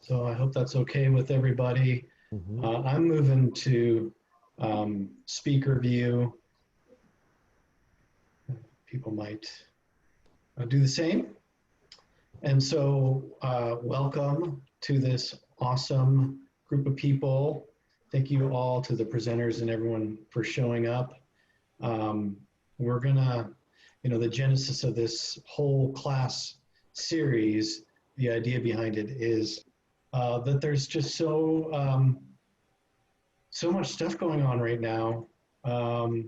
So I hope that's okay with everybody. I'm moving to speaker view. People might do the same. And so welcome to this awesome group of people. Thank you all to the presenters and everyone for showing up. We're gonna, the genesis of this whole class series, the idea behind it is that there's just so much stuff going on right now that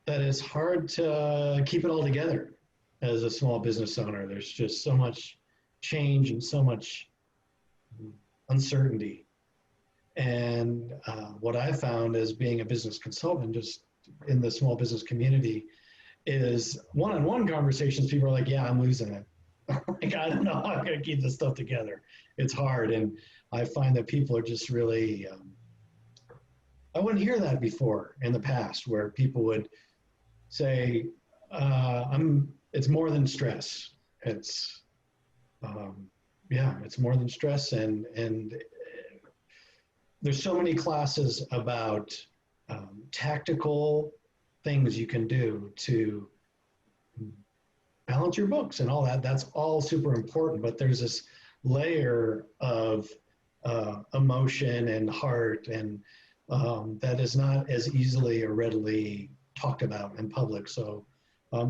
it's hard to keep it all together as a small business owner. There's just so much change and so much uncertainty. And what I found as being a business consultant just in the small business community is one-on-one conversations, people are like, yeah, I'm losing it. Like, I don't know how I'm gonna keep this stuff together. It's hard. And I find that people are just really, I wouldn't hear that before in the past where people would say, it's more than stress. It's, it's more than stress. And there's so many classes about tactical things you can do to balance your books and all that. That's all super important, but there's this layer of emotion and heart and that is not as easily or readily talked about in public. So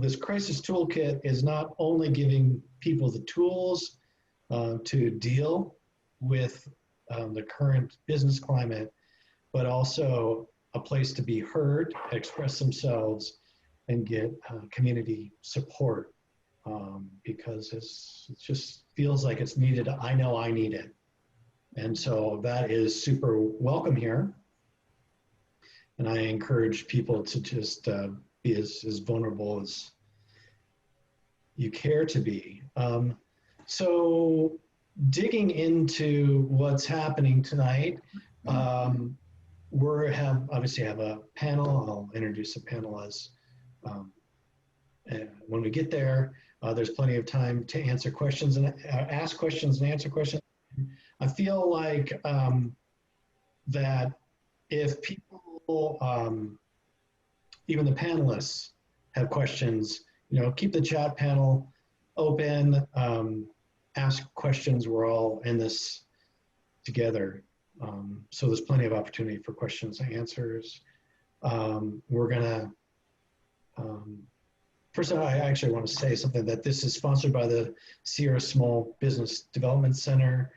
this crisis toolkit is not only giving people the tools to deal with the current business climate, but also a place to be heard, express themselves, and get community support because it just feels like it's needed. I know I need it. And so that is super welcome here. And I encourage people to just be as vulnerable as you care to be. So digging into what's happening tonight, we obviously have a panel. I'll introduce the panel as when we get there. There's plenty of time to answer questions and ask questions and answer questions. I feel like that if people, even the panelists, have questions, keep the chat panel open, ask questions. We're all in this together. So there's plenty of opportunity for questions and answers. We're gonna, first of all, I actually want to say something that this is sponsored by the Sierra Small Business Development Center.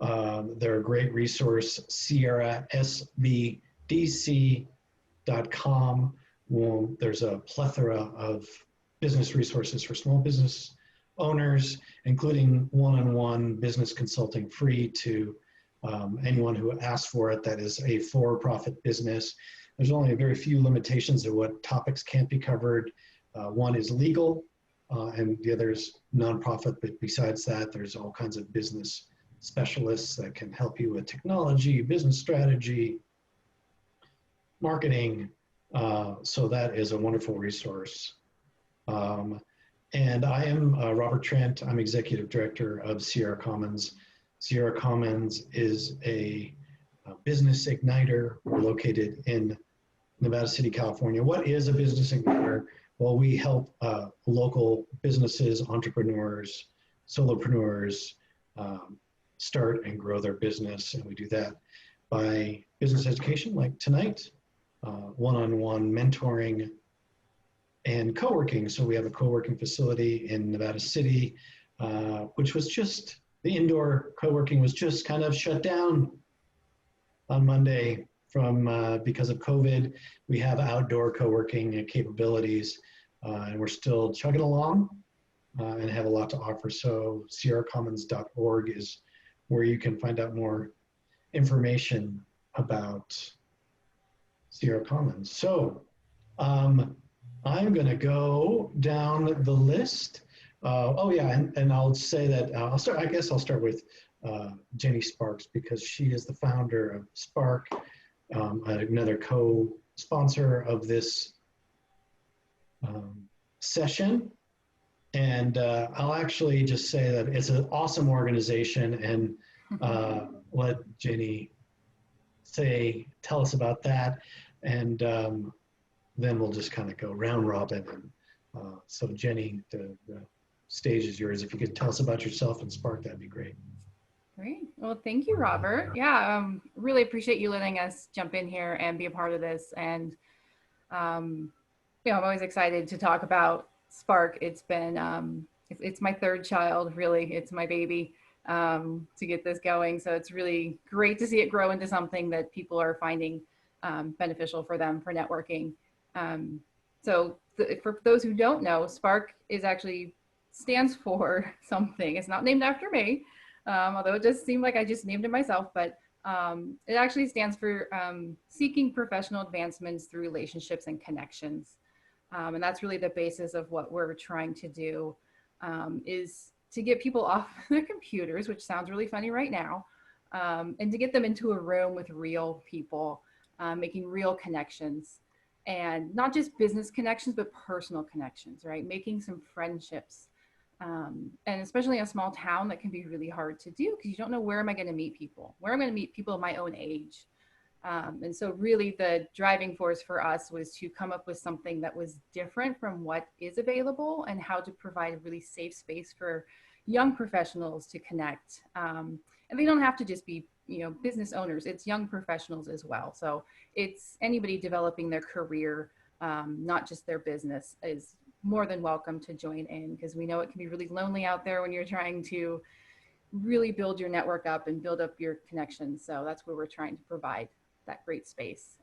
They're a great resource, sierrasbdc.com. Well, there's a plethora of business resources for small business owners, including one-on-one business consulting free to anyone who asks for it that is a for-profit business. There's only a very few limitations of what topics can't be covered. One is legal, and the other is nonprofit, but besides that, there's all kinds of business specialists that can help you with technology, business strategy, marketing. So that is a wonderful resource. And I am Robert Trent. I'm Executive Director of Sierra Commons. Sierra Commons is a business igniter. We're located in Nevada City, California. What is a business igniter? Well, we help local businesses, entrepreneurs, solopreneurs start and grow their business. And we do that by business education like tonight, one-on-one mentoring, and co-working. So we have a co-working facility in Nevada City, which was just, the indoor co-working was just kind of shut down on Monday because of COVID. We have outdoor co-working capabilities, and we're still chugging along and have a lot to offer. So sierracommons.org is where you can find out more information about Sierra Commons. So I'm going to go down the list. And I'll say that I'll start with Jennie Sparks, because she is the founder of SPARC, another co-sponsor of this session. And I'll actually just say that it's an awesome organization, and let Jennie tell us about that, and then we'll just kind of go round robin. And so Jennie, the stage is yours. If you could tell us about yourself and SPARC, that'd be great. Great. Well, thank you, Robert. Yeah, really appreciate you letting us jump in here and be a part of this. And I'm always excited to talk about SPARC. It's been it's my third child, really. It's my baby to get this going. So it's really great to see it grow into something that people are finding beneficial for them for networking. For those who don't know, SPARC is actually stands for something. It's not named after me, although it just seemed like I just named it myself, but it actually stands for seeking professional advancements through relationships and connections. And that's really the basis of what we're trying to do, is to get people off their computers, which sounds really funny right now, and to get them into a room with real people, making real connections. And not just business connections, but personal connections, right? Making some friendships. And especially in a small town, that can be really hard to do because you don't know, where am I going to meet people? Where am I going to meet people of my own age? And so really the driving force for us was to come up with something that was different from what is available, and how to provide a really safe space for young professionals to connect. And they don't have to just be, business owners. It's young professionals as well. So it's anybody developing their career, not just their business, is more than welcome to join in, because we know it can be really lonely out there when you're trying to really build your network up and build up your connections. So that's where we're trying to provide that great space,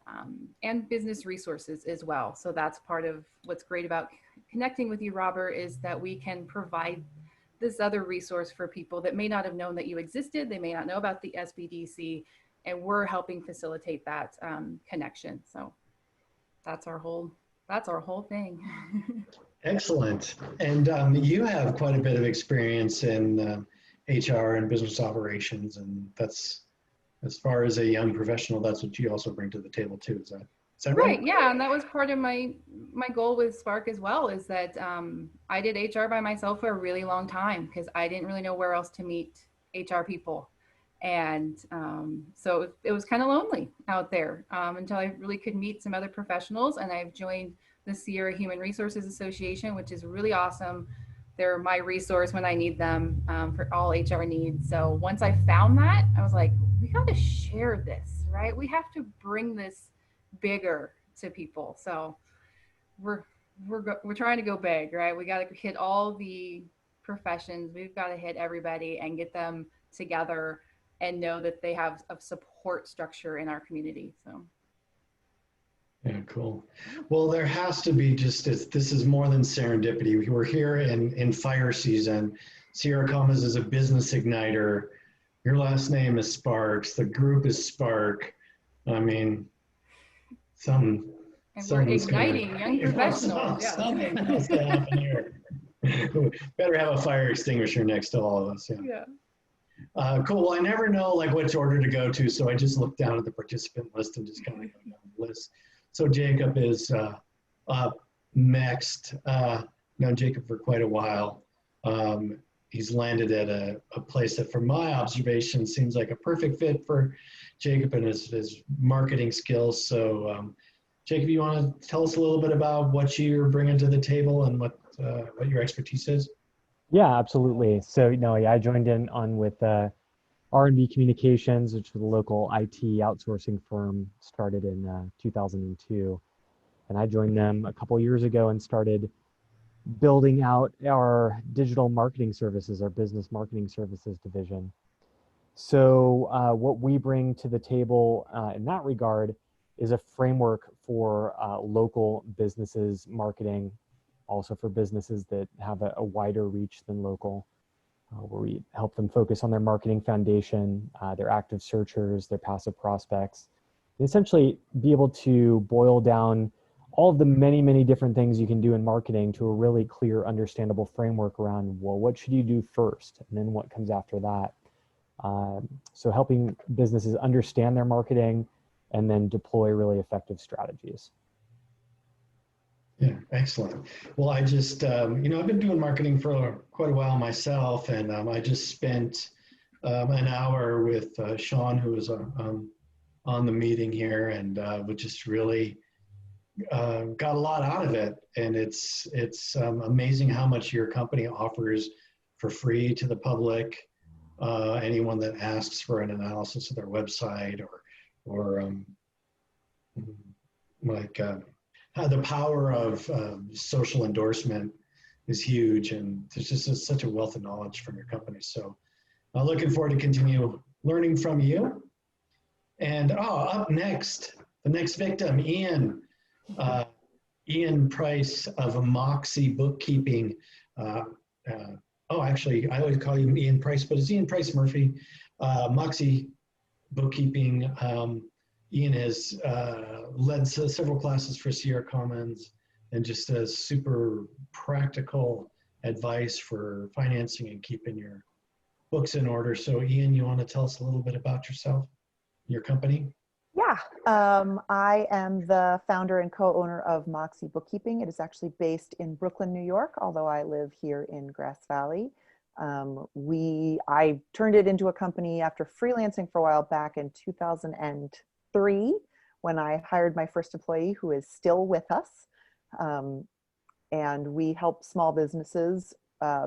and business resources as well. So that's part of what's great about connecting with you, Robert, is that we can provide this other resource for people that may not have known that you existed. They may not know about the SBDC, and we're helping facilitate that connection. So that's our whole thing. Excellent. And you have quite a bit of experience in HR and business operations, and that's, as far as a young professional, that's what you also bring to the table too. Is that right? Right. Yeah. And that was part of my goal with SPARC as well, is that I did HR by myself for a really long time because I didn't really know where else to meet HR people. And so it was kind of lonely out there until I really could meet some other professionals. And I've joined the Sierra Human Resources Association, which is really awesome. They're my resource when I need them for all HR needs. So once I found that, I was like, we got to share this, right? We have to bring this bigger to people. So we're trying to go big, right? We got to hit all the professions. We've got to hit everybody and get them together and know that they have a support structure in our community. So. Yeah, cool. Well, there has to be this is more than serendipity. We're here in fire season. Sierra Commas is a business igniter. Your last name is Sparks. The group is SPARC. I mean, and we're igniting young professionals. Something has to happen here. Better have a fire extinguisher next to all of us. Yeah. Cool. Well, I never know which order to go to, so I just look down at the participant list and just kind of go down the list. So Jacob is up next. Known Jacob for quite a while. He's landed at a place that, from my observation, seems like a perfect fit for Jacob and his marketing skills. So Jacob, you want to tell us a little bit about what you're bringing to the table and what your expertise is? Yeah, absolutely. So, I joined in with R&B Communications, which was a local IT outsourcing firm, started in 2002. And I joined them a couple years ago and started building out our digital marketing services, our business marketing services division. So what we bring to the table in that regard is a framework for local businesses marketing, also for businesses that have a wider reach than local, where we help them focus on their marketing foundation, their active searchers, their passive prospects, and essentially be able to boil down all of the many, many different things you can do in marketing to a really clear, understandable framework around, well, what should you do first? And then what comes after that? So helping businesses understand their marketing and then deploy really effective strategies. Yeah, excellent. Well, I just, I've been doing marketing for quite a while myself, and I just spent an hour with Sean, who was on the meeting here, and we just really got a lot out of it. And it's amazing how much your company offers for free to the public. Anyone that asks for an analysis of their website or the power of social endorsement is huge, and there's just such a wealth of knowledge from your company. So I'm looking forward to continue learning from you. And up next, the next victim, Ean Price of Moxie Bookkeeping. Actually, I always call you Ean Price, but it's Ean Price Murphy. Moxie Bookkeeping. Ean has led several classes for Sierra Commons and just has super practical advice for financing and keeping your books in order. So Ean, you want to tell us a little bit about yourself, your company? Yeah, I am the founder and co-owner of Moxie Bookkeeping. It is actually based in Brooklyn, New York, although I live here in Grass Valley. I turned it into a company after freelancing for a while back in 2003 when I hired my first employee, who is still with us. And we help small businesses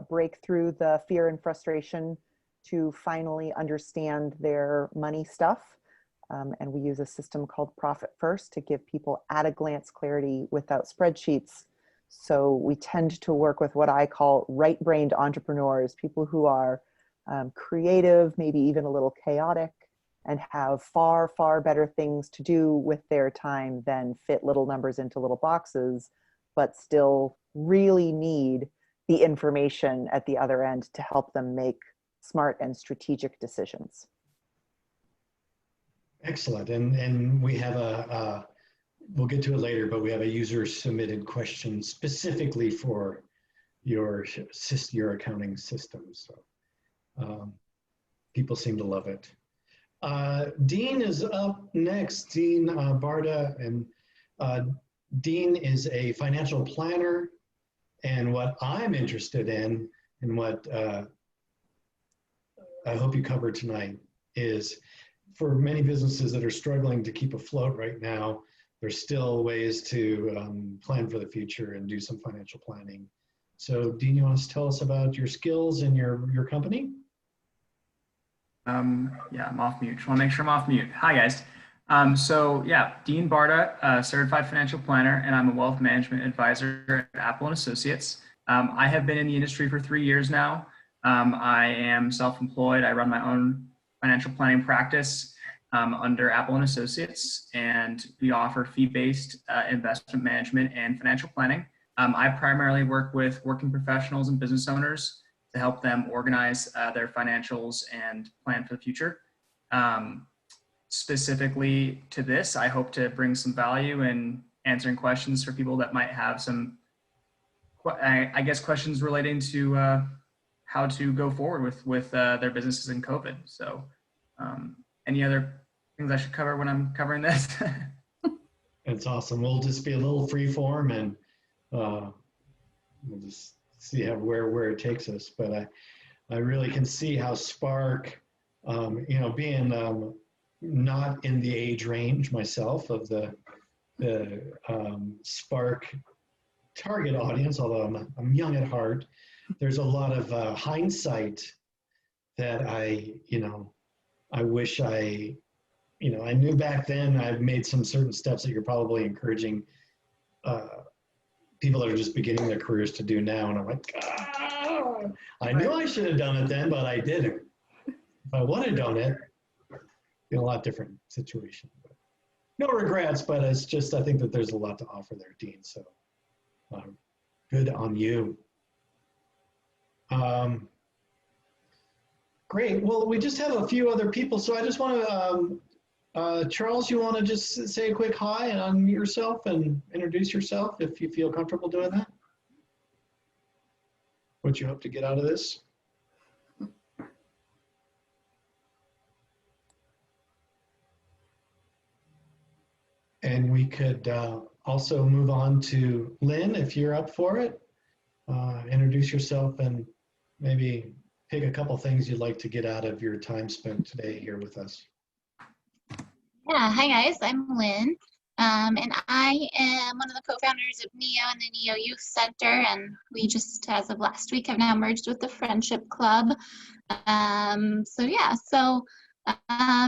break through the fear and frustration to finally understand their money stuff. And we use a system called Profit First to give people at-a-glance clarity without spreadsheets. So we tend to work with what I call right-brained entrepreneurs, people who are creative, maybe even a little chaotic, and have far, far better things to do with their time than fit little numbers into little boxes, but still really need the information at the other end to help them make smart and strategic decisions. Excellent. And we have we'll get to it later, but we have a user submitted question specifically for your accounting system. So people seem to love it. Dean is up next, Dean Barda. And Dean is a financial planner. And what I'm interested in, and what I hope you cover tonight, is for many businesses that are struggling to keep afloat right now, there's still ways to plan for the future and do some financial planning. So Dean, you want to tell us about your skills and your company? Yeah, I'm off mute. Just want to make sure I'm off mute. Hi, guys. So yeah, Dean Barda, certified financial planner, and I'm a wealth management advisor at Apple & Associates. I have been in the industry for 3 years now. I am self-employed. I run my own financial planning practice under Apple & Associates, and we offer fee-based investment management and financial planning. I primarily work with working professionals and business owners to help them organize their financials and plan for the future. Specifically to this, I hope to bring some value in answering questions for people that might have some, I guess, questions relating to how to go forward with their businesses in COVID. So any other things I should cover when I'm covering this? That's awesome. We'll just be a little free form, and we'll just see where it takes us. But I really can see how SPARC, being not in the age range myself of the SPARC target audience, although I'm young at heart, there's a lot of hindsight that I wish I knew back then. I've made some certain steps that you're probably encouraging people that are just beginning their careers to do now. And I'm like, I knew I should have done it then, but I didn't. If I would have done it, in a lot different situation. But no regrets, but it's just, I think that there's a lot to offer there, Dean. So good on you. Great. Well, we just have a few other people. So I just want to, Charles, you want to just say a quick hi and unmute yourself and introduce yourself if you feel comfortable doing that? What you hope to get out of this? And we could also move on to Lynn, if you're up for it. Introduce yourself and maybe pick a couple things you'd like to get out of your time spent today here with us. Yeah, hi guys, I'm Lynn, and I am one of the co-founders of NEO and the NEO Youth Center, and we just, as of last week, have now merged with the Friendship Club.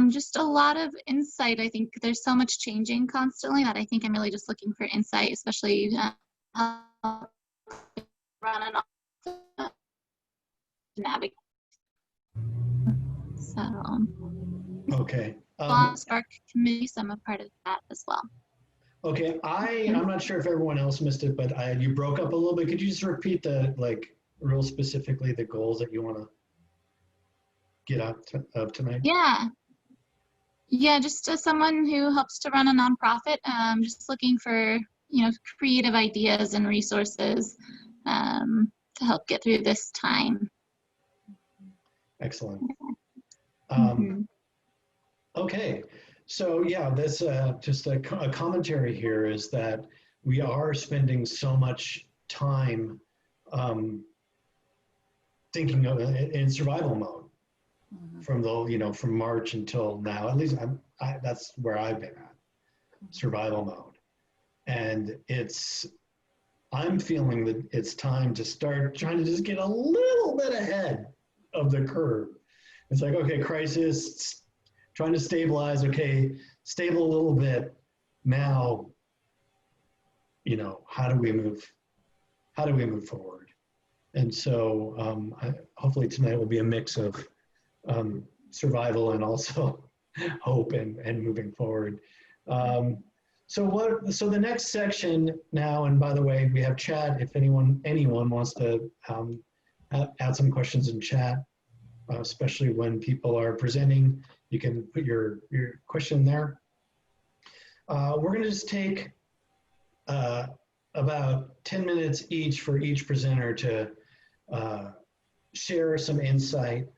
Just a lot of insight. I think there's so much changing constantly that I think I'm really just looking for insight, especially how to run and navigate. So, Okay. SPARC committee, so I'm a part of that as well. Okay, I'm not sure if everyone else missed it, but you broke up a little bit. Could you just repeat real specifically the goals that you want to get out of tonight? Yeah, just as someone who helps to run a nonprofit, just looking for, creative ideas and resources to help get through this time. Excellent. Okay, so yeah, this just a commentary here is that we are spending so much time thinking of it in survival mode from March until now. At least that's where I've been at, survival mode, and I'm feeling that it's time to start trying to just get a little bit ahead of the curve. It's like, okay, crisis, trying to stabilize, okay, stable a little bit. Now, how do we move forward? And so hopefully tonight will be a mix of survival and also hope and moving forward. So the next section now, and by the way, we have chat if anyone wants to add some questions in chat, especially when people are presenting, you can put your question there. We're going to just take about 10 minutes each for each presenter to share some insight.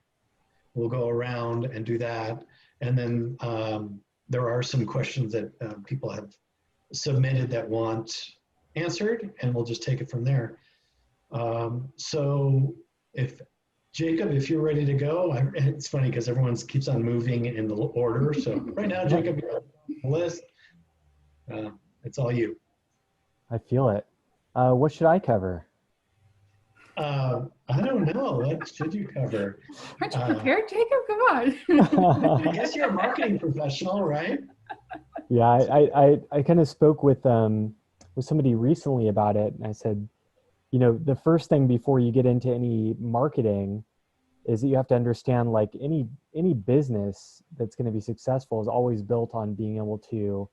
We'll go around and do that. And then there are some questions that people have submitted that want answered, and we'll just take it from there. So Jacob, if you're ready to go, it's funny because everyone keeps on moving in the order. So right now, Jacob, you're on the list. It's all you. I feel it. What should I cover? I don't know. What should you cover? Aren't you prepared, Jacob? Come on. I guess you're a marketing professional, right? Yeah, I kind of spoke with somebody recently about it, and I said, the first thing before you get into any marketing is that you have to understand, like any business that's going to be successful is always built on being able to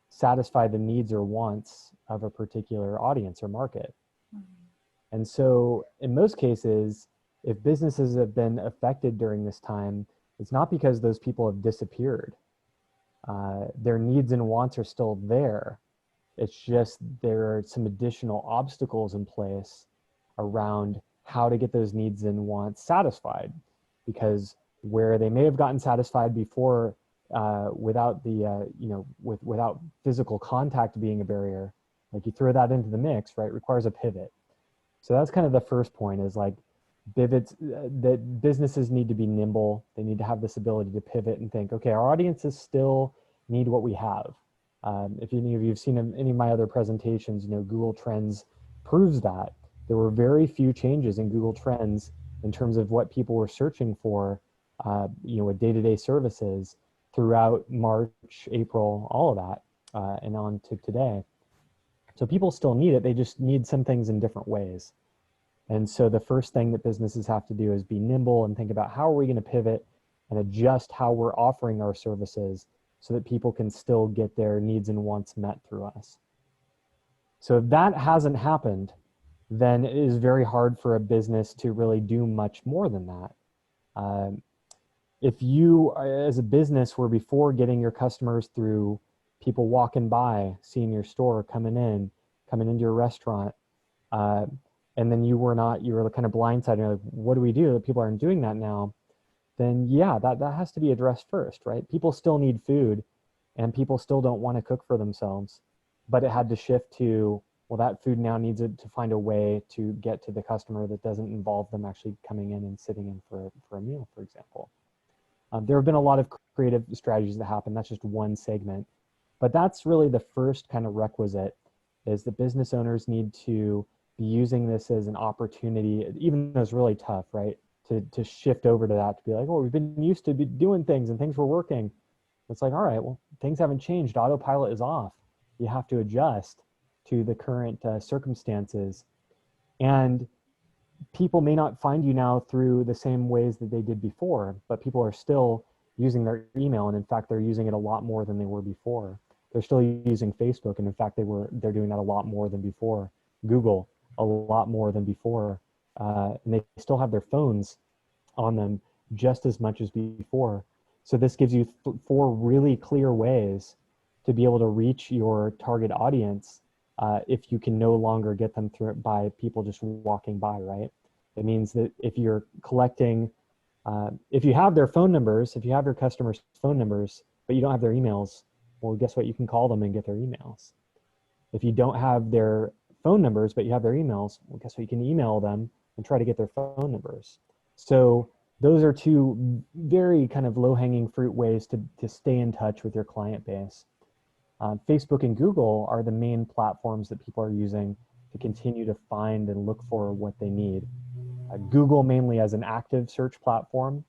satisfy the needs or wants of a particular audience or market. And so in most cases, if businesses have been affected during this time, it's not because those people have disappeared. Their needs and wants are still there. It's just there are some additional obstacles in place around how to get those needs and wants satisfied, because where they may have gotten satisfied before without the without physical contact being a barrier, like you throw that into the mix, right, requires a pivot. So that's kind of the first point, is like pivots, that businesses need to be nimble. They need to have this ability to pivot and think, okay, our audiences still need what we have. If any of you have seen any of my other presentations, Google Trends proves that. There were very few changes in Google Trends in terms of what people were searching for, with day-to-day services throughout March, April, all of that, and on to today. So people still need it. They just need some things in different ways. And so the first thing that businesses have to do is be nimble and think about, how are we going to pivot and adjust how we're offering our services so that people can still get their needs and wants met through us. So if that hasn't happened, then it is very hard for a business to really do much more than that. If you, as a business, were before getting your customers through people walking by, seeing your store, coming into your restaurant, and then you were kind of blindsided, like, what do we do? People aren't doing that now. Then yeah, that has to be addressed first, right? People still need food, and people still don't want to cook for themselves, but it had to shift to Well, that food now needs to find a way to get to the customer that doesn't involve them actually coming in and sitting in for a meal, for example. There have been a lot of creative strategies that happen. That's just one segment. But that's really the first kind of requisite, is that business owners need to be using this as an opportunity, even though it's really tough, right? To shift over to that, to be like, oh, we've been used to be doing things and things were working. It's like, all right, well, things haven't changed. Autopilot is off. You have to adjust to the current circumstances. And people may not find you now through the same ways that they did before, but people are still using their email. And in fact, they're using it a lot more than they were before. They're still using Facebook. And in fact, they're doing that a lot more than before. Google, a lot more than before. And they still have their phones on them just as much as before. So this gives you 4 really clear ways to be able to reach your target audience if you can no longer get them through by people just walking by, right? It means that if you're collecting, if you have their phone numbers, if you have your customers' phone numbers, but you don't have their emails, well, guess what? You can call them and get their emails. If you don't have their phone numbers, but you have their emails, well, guess what? You can email them and try to get their phone numbers. So those are 2 very kind of low-hanging fruit ways to stay in touch with your client base. Facebook and Google are the main platforms that people are using to continue to find and look for what they need. Google mainly as an active search platform.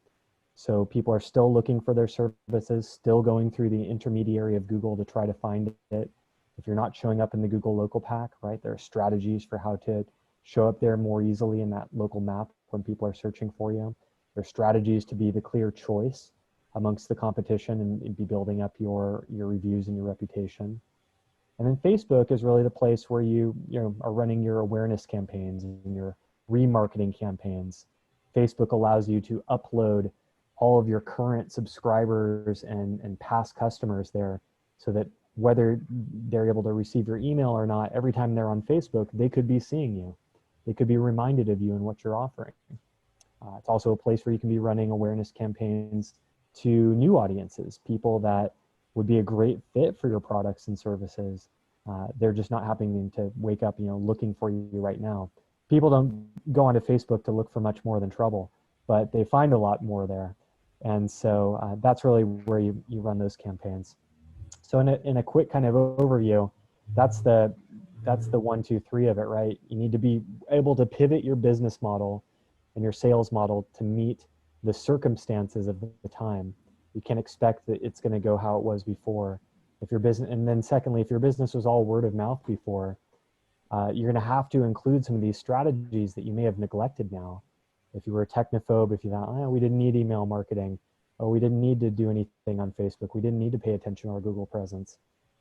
So people are still looking for their services, still going through the intermediary of Google to try to find it. If you're not showing up in the Google local pack, right, there are strategies for how to show up there more easily in that local map when people are searching for you. There are strategies to be the clear choice amongst the competition and be building up your reviews and your reputation. And then Facebook is really the place where you are running your awareness campaigns and your remarketing campaigns. Facebook allows you to upload all of your current subscribers and past customers there, so that whether they're able to receive your email or not, every time they're on Facebook, they could be seeing you. They could be reminded of you and what you're offering. It's also a place where you can be running awareness campaigns to new audiences, people that would be a great fit for your products and services. They're just not happening to wake up, looking for you right now. People don't go onto Facebook to look for much more than trouble, but they find a lot more there. And so that's really where you run those campaigns. So in a quick kind of overview, that's the 1, 2, 3 of it, right? You need to be able to pivot your business model and your sales model to meet the circumstances of the time. You can't expect that it's going to go how it was before. If your business, and then secondly, if your business was all word of mouth before, you're going to have to include some of these strategies that you may have neglected now. If you were a technophobe, if you thought, oh, we didn't need email marketing, or we didn't need to do anything on Facebook, we didn't need to pay attention to our Google presence.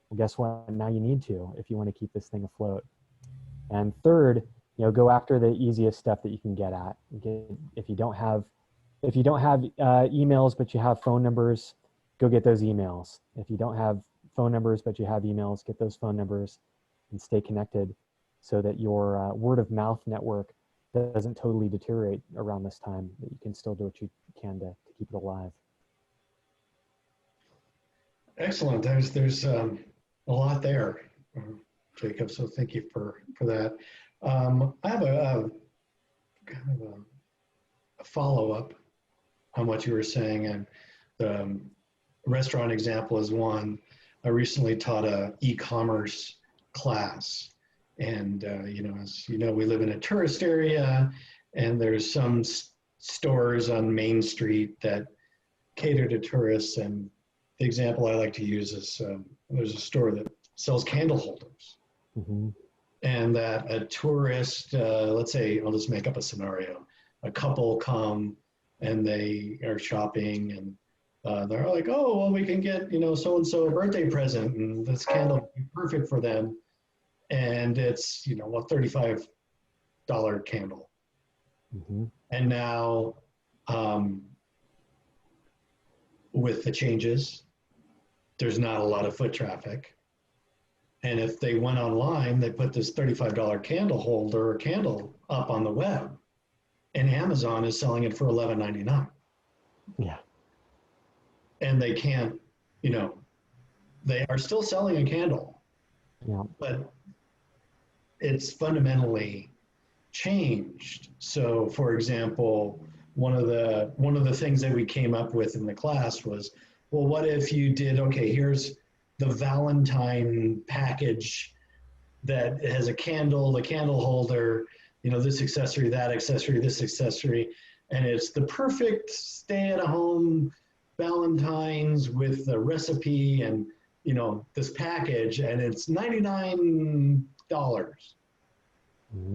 Well, guess what? Now you need to, if you want to keep this thing afloat. And third, go after the easiest stuff that you can get at. If you don't have emails, but you have phone numbers, go get those emails. If you don't have phone numbers, but you have emails, get those phone numbers and stay connected so that your word of mouth network doesn't totally deteriorate around this time, that you can still do what you can to keep it alive. Excellent. There's a lot there, Jacob. So thank you for that. I have a kind of a follow-up on what you were saying, and the restaurant example is one. I recently taught a e-commerce class, and as you know, we live in a tourist area, and there's some stores on Main Street that cater to tourists. And the example I like to use is there's a store that sells candle holders. Mm-hmm. And that a tourist, let's say, I'll just make up a scenario, a couple come and they are shopping, and they're like, oh, well, we can get, so-and-so a birthday present, and this candle would be perfect for them. And it's, a $35 candle. Mm-hmm. And now, with the changes, there's not a lot of foot traffic. And if they went online, they put this $35 candle holder or candle up on the web, and Amazon is selling it for $11.99. Yeah. And they can't, they are still selling a candle. Yeah. But it's fundamentally changed. So for example, one of the things that we came up with in the class was, well, what if you did, okay, here's the Valentine package that has a candle, the candle holder, you know, this accessory, that accessory, this accessory, and it's the perfect stay-at-home Valentine's with the recipe and, you know, this package, and it's $99. So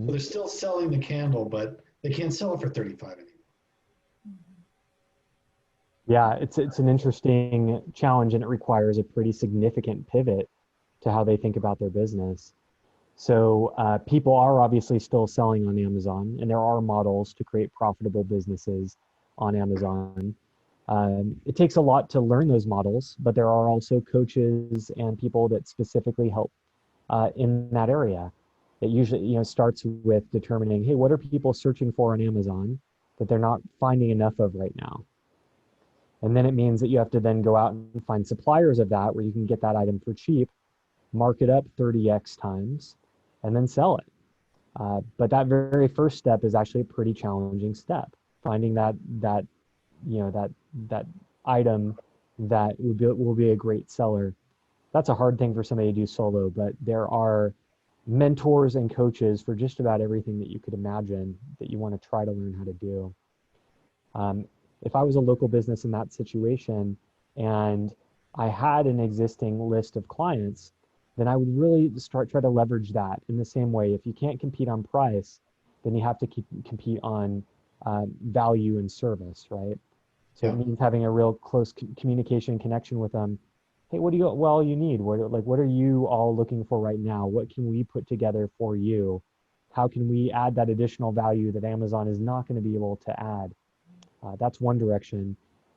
they're still selling the candle, but they can't sell it for $35 anymore. Yeah, it's an interesting challenge, and it requires a pretty significant pivot to how they think about their business. So people are obviously still selling on Amazon, and there are models to create profitable businesses on Amazon. It takes a lot to learn those models, but there are also coaches and people that specifically help in that area. It usually, you know, starts with determining, hey, what are people searching for on Amazon that they're not finding enough of right now? And then it means that you have to then go out and find suppliers of that where you can get that item for cheap, mark it up 30x times, and then sell it. But that very first step is actually a pretty challenging step. Finding that item that will be a great seller. That's a hard thing for somebody to do solo, but there are mentors and coaches for just about everything that you could imagine that you want to try to learn how to do. If I was a local business in that situation and I had an existing list of clients, then I would really try to leverage that in the same way. If you can't compete on price, then you have to compete on value and service, right? So it means having a real close communication connection with them. Hey, what do you need? What are you all looking for right now? What can we put together for you? How can we add that additional value that Amazon is not going to be able to add? That's one direction.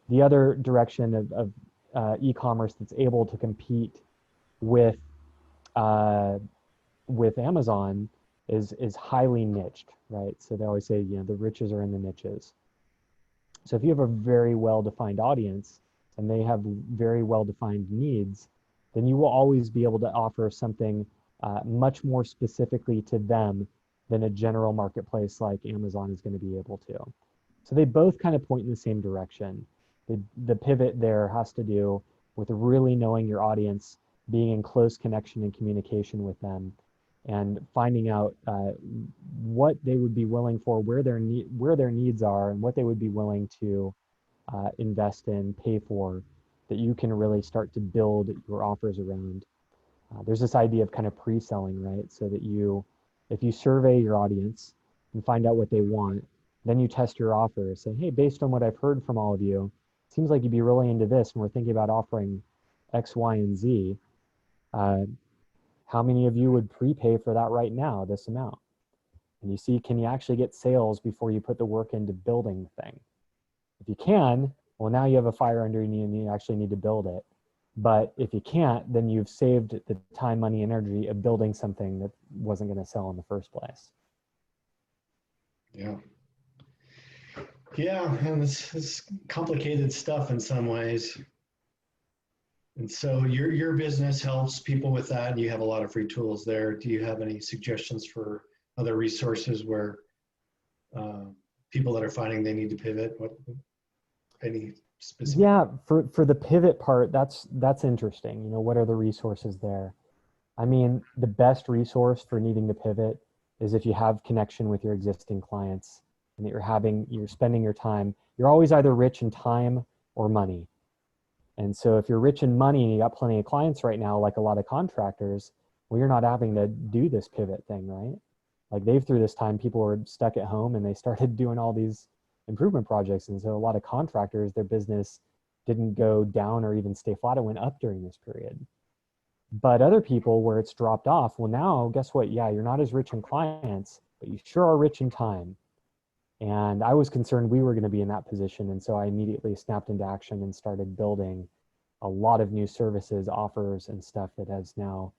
The other direction of e-commerce that's able to compete with Amazon is highly niched, right? So they always say, you know, the riches are in the niches. So if you have a very well-defined audience and they have very well-defined needs, then you will always be able to offer something much more specifically to them than a general marketplace like Amazon is going to be able to. So they both kind of point in the same direction. The pivot there has to do with really knowing your audience, being in close connection and communication with them, and finding out what they would be willing for, where their needs are, and what they would be willing to invest in, pay for, that you can really start to build your offers around. There's this idea of kind of pre-selling, right? So that if you survey your audience and find out what they want, then you test your offer. Say, hey, based on what I've heard from all of you, it seems like you'd be really into this, and we're thinking about offering X, Y, and Z. How many of you would prepay for that right now, this amount? And you see, can you actually get sales before you put the work into building the thing? If you can, well, now you have a fire under your knee and you actually need to build it. But if you can't, then you've saved the time, money, energy of building something that wasn't going to sell in the first place. Yeah. Yeah, and it's complicated stuff in some ways. And so your business helps people with that, and you have a lot of free tools there. Do you have any suggestions for other resources where people that are finding they need to pivot? Any specific? Yeah, for the pivot part, that's interesting. You know, what are the resources there? I mean, the best resource for needing to pivot is if you have connection with your existing clients and that you're spending your time. You're always either rich in time or money. And so if you're rich in money and you got plenty of clients right now, like a lot of contractors, well, you're not having to do this pivot thing, right? Like through this time, people were stuck at home and they started doing all these improvement projects. And so a lot of contractors, their business didn't go down or even stay flat. It went up during this period. But other people where it's dropped off, well, now guess what? Yeah, you're not as rich in clients, but you sure are rich in time. And I was concerned we were going to be in that position. And so I immediately snapped into action and started building a lot of new services, offers, and stuff that has now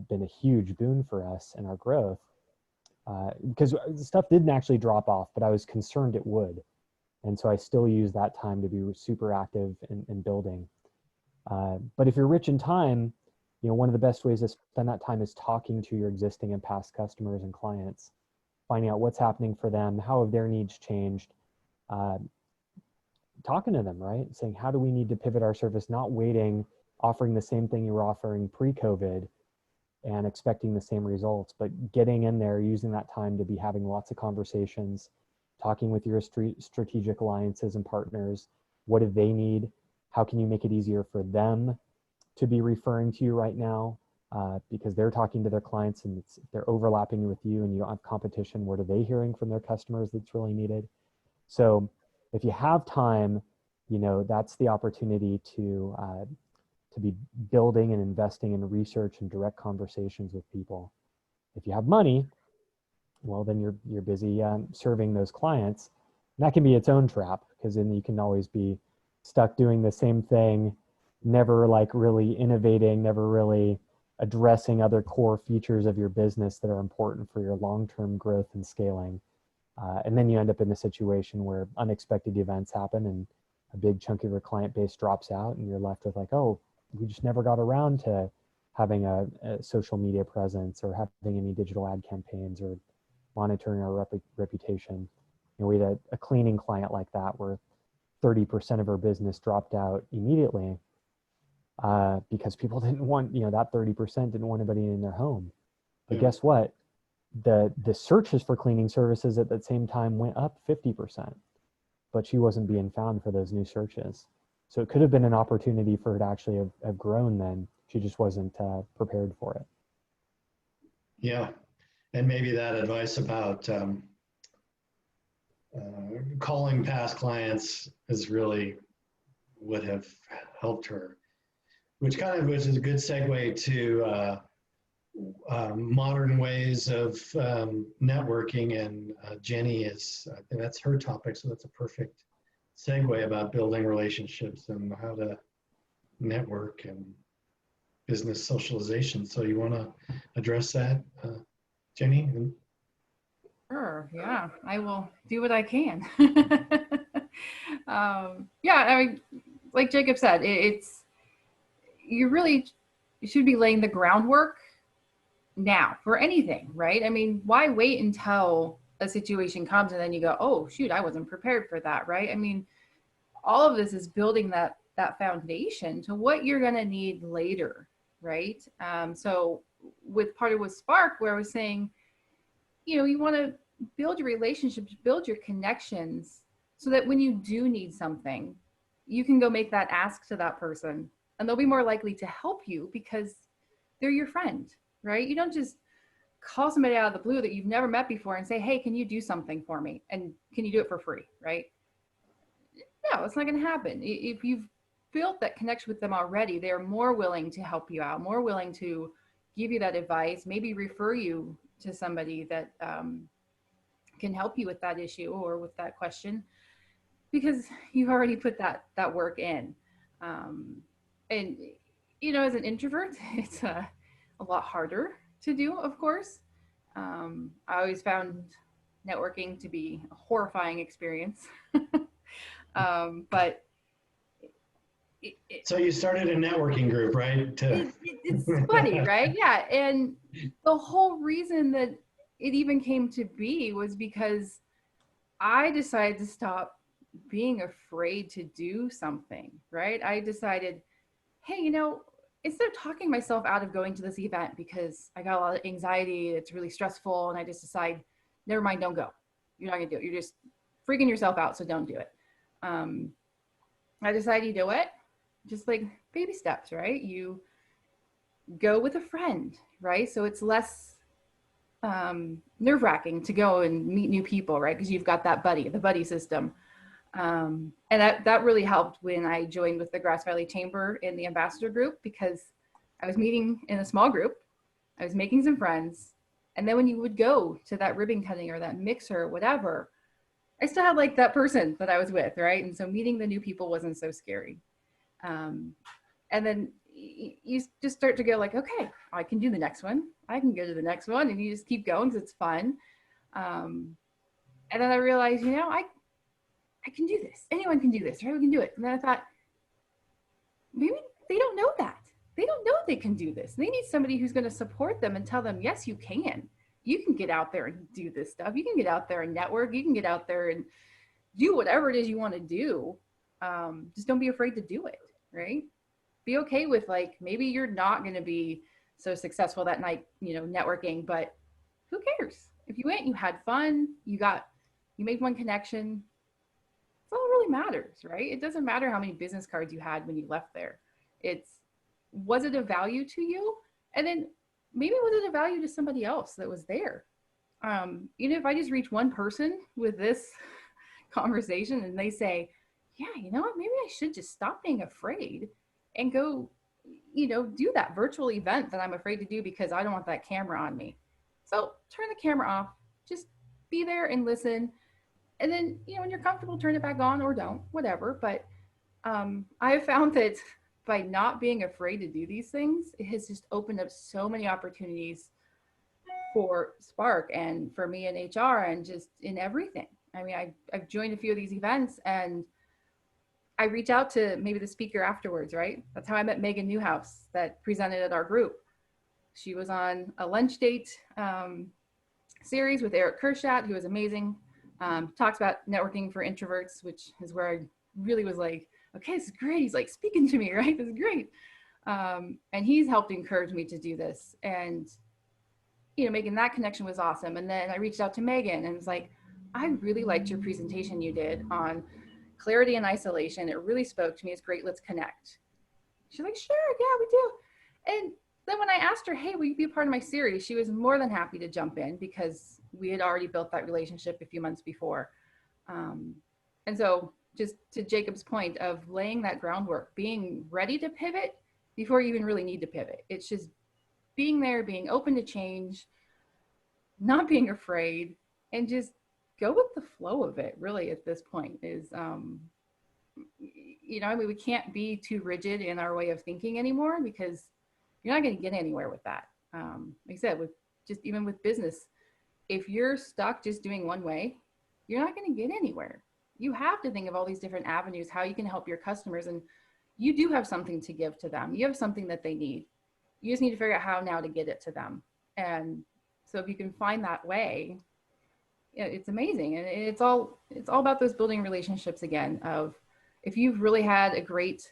been a huge boon for us in our growth. Because stuff didn't actually drop off, but I was concerned it would. And so I still use that time to be super active in building. But if you're rich in time, one of the best ways to spend that time is talking to your existing and past customers and clients, finding out what's happening for them, how have their needs changed, talking to them, right? Saying, how do we need to pivot our service, not waiting, offering the same thing you were offering pre-COVID and expecting the same results, but getting in there, using that time to be having lots of conversations, talking with your strategic alliances and partners. What do they need? How can you make it easier for them to be referring to you right now? Because they're talking to their clients and they're overlapping with you and you don't have competition. What are they hearing from their customers that's really needed? So if you have time, that's the opportunity to be building and investing in research and direct conversations with people. If you have money, well, then you're busy serving those clients. And that can be its own trap, because then you can always be stuck doing the same thing, never really innovating, never really addressing other core features of your business that are important for your long-term growth and scaling. And then you end up in a situation where unexpected events happen and a big chunk of your client base drops out and you're left with oh, we just never got around to having a social media presence or having any digital ad campaigns or monitoring our reputation. We had a cleaning client like that where 30% of our business dropped out immediately because people didn't want, that 30% didn't want anybody in their home. But guess what? The searches for cleaning services at that same time went up 50%, but she wasn't being found for those new searches. So it could have been an opportunity for her to actually have grown then. She just wasn't prepared for it. Yeah. And maybe that advice about calling past clients is really would have helped her, which is a good segue to modern ways of networking. And Jennie I think that's her topic. So that's a perfect segue about building relationships and how to network and business socialization. So you want to address that, Jennie? Sure, yeah, I will do what I can. Yeah, like Jacob said, you really should be laying the groundwork now for anything, right? Why wait until a situation comes and then you go, oh shoot, I wasn't prepared for that, right? All of this is building that foundation to what you're going to need later, right? So with SPARC, where I was saying, you want to build your relationships, build your connections, so that when you do need something, you can go make that ask to that person, and they'll be more likely to help you because they're your friend, right? You don't just call somebody out of the blue that you've never met before and say, hey, can you do something for me? And can you do it for free, right? No, it's not going to happen. If you've built that connection with them already, they're more willing to help you out, more willing to give you that advice, maybe refer you to somebody that can help you with that issue or with that question, because you've already put that work in. And as an introvert, it's a lot harder to do, of course. I always found networking to be a horrifying experience. But so you started a networking group, right? It's funny, right? Yeah. And the whole reason that it even came to be was because I decided to stop being afraid to do something, right? I decided, hey, instead of talking myself out of going to this event because I got a lot of anxiety, it's really stressful, and I just decide, never mind, don't go. You're not gonna do it. You're just freaking yourself out, so don't do it. I decided to do it, just like baby steps, right? You go with a friend, right? So it's less nerve-wracking to go and meet new people, right? Because you've got the buddy system. And that really helped when I joined with the Grass Valley Chamber in the ambassador group, because I was meeting in a small group, I was making some friends, and then when you would go to that ribbon cutting or that mixer or whatever, I still had that person that I was with, right? And so meeting the new people wasn't so scary. And then you just start to go okay, I can do the next one. I can go to the next one, and you just keep going because it's fun. And then I realized, I can do this. Anyone can do this, right? We can do it. And then I thought, maybe they don't know that. They don't know they can do this. They need somebody who's going to support them and tell them, yes, you can. You can get out there and do this stuff. You can get out there and network. You can get out there and do whatever it is you want to do. Just don't be afraid to do it, right? Be okay with, like, maybe you're not going to be so successful that night, you know, networking, but who cares? If you went, you had fun, you made one connection. That's all that really matters, right? It doesn't matter how many business cards you had when you left there. Was it of value to you? And then maybe was it of value to somebody else that was there? You know, if I just reach one person with this conversation and they say, yeah, you know what, maybe I should just stop being afraid and go, you know, do that virtual event that I'm afraid to do because I don't want that camera on me. So turn the camera off, just be there and listen. And then, you know, when you're comfortable, turn it back on or don't, whatever. But I have found that by not being afraid to do these things, it has just opened up so many opportunities for SPARC and for me in HR and just in everything. I mean, I've joined a few of these events and I reach out to maybe the speaker afterwards, right? That's how I met Megan Newhouse that presented at our group. She was on a lunch date series with Eric Kershat, who was amazing. Talks about networking for introverts, which is where I really was like, okay, this is great. He's like speaking to me, right? This is great. And he's helped encourage me to do this. And, you know, making that connection was awesome. And then I reached out to Megan and was like, I really liked your presentation you did on clarity and isolation. It really spoke to me. It's great. Let's connect. She's like, sure. Yeah, we do. And then when I asked her, hey, will you be a part of my series? She was more than happy to jump in because we had already built that relationship a few months before. And so just to Jacob's point of laying that groundwork, being ready to pivot before you even really need to pivot. It's just being there, being open to change, not being afraid, and just go with the flow of it, really, at this point is, you know, I mean, we can't be too rigid in our way of thinking anymore because you're not going to get anywhere with that. Like I said, with just even with business, if you're stuck just doing one way, you're not going to get anywhere. You have to think of all these different avenues, how you can help your customers. And you do have something to give to them. You have something that they need. You just need to figure out how now to get it to them. And so if you can find that way, it's amazing. And it's all about those building relationships again of if you've really had a great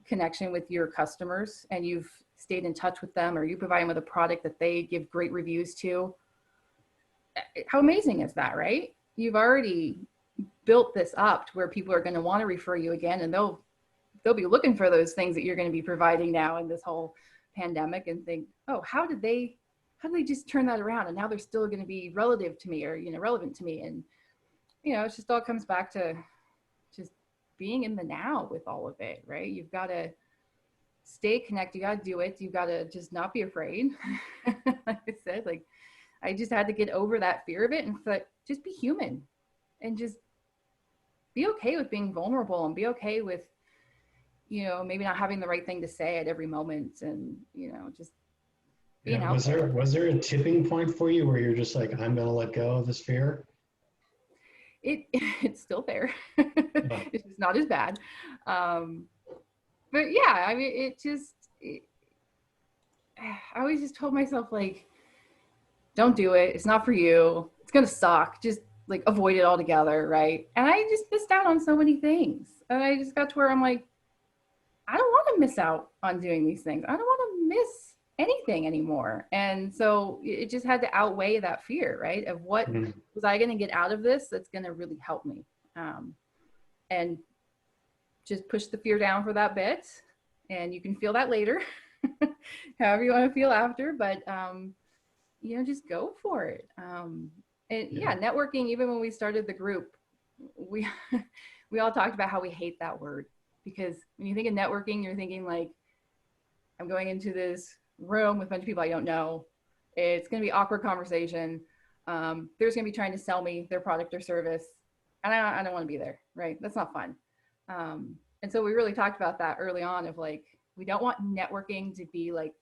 connection with your customers and you've stayed in touch with them or you provide them with a product that they give great reviews to, how amazing is that, right? You've already built this up to where people are going to want to refer you again, and they'll be looking for those things that you're going to be providing now in this whole pandemic and think, oh, how did they just turn that around? And now they're still going to be relative to me or, you know, relevant to me. And, you know, it just all comes back to just being in the now with all of it, right? You've got to stay connected. You got to do it. You got to just not be afraid. Like I said, like I just had to get over that fear of it and like, just be human and just be okay with being vulnerable and be okay with, you know, maybe not having the right thing to say at every moment and, you know, just being out there. Was there a tipping point for you where you're just like, I'm going to let go of this fear? It's still there. It's not as bad. But yeah, I mean, I always just told myself, like, don't do it. It's not for you. It's going to suck. Just like avoid it altogether. Right. And I just missed out on so many things. And I just got to where I'm like, I don't want to miss out on doing these things. I don't want to miss anything anymore. And so it just had to outweigh that fear, right? Of what was I going to get out of this that's going to really help me. And just push the fear down for that bit. And you can feel that later, however you want to feel after, but, you know, just go for it. And yeah, networking, even when we started the group, we all talked about how we hate that word. Because when you think of networking, you're thinking like, I'm going into this room with a bunch of people I don't know. It's going to be awkward conversation. They're just going to be trying to sell me their product or service. And I don't want to be there, right? That's not fun. And so we really talked about that early on of like, we don't want networking to be like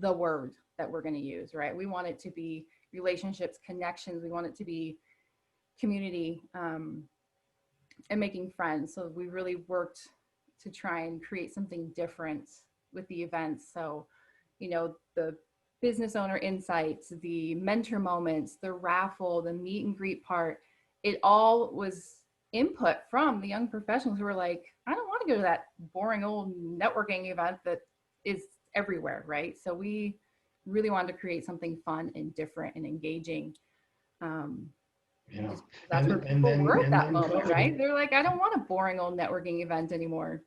the word that we're going to use, right? We want it to be relationships, connections. We want it to be community and making friends. So we really worked to try and create something different with the events. So, the business owner insights, the mentor moments, the raffle, the meet and greet part, it all was input from the young professionals who were like, I don't want to go to that boring old networking event that is everywhere, right? So we really wanted to create something fun and different and engaging. Yeah. That's where people were at that moment, COVID, right? They're like, I don't want a boring old networking event anymore.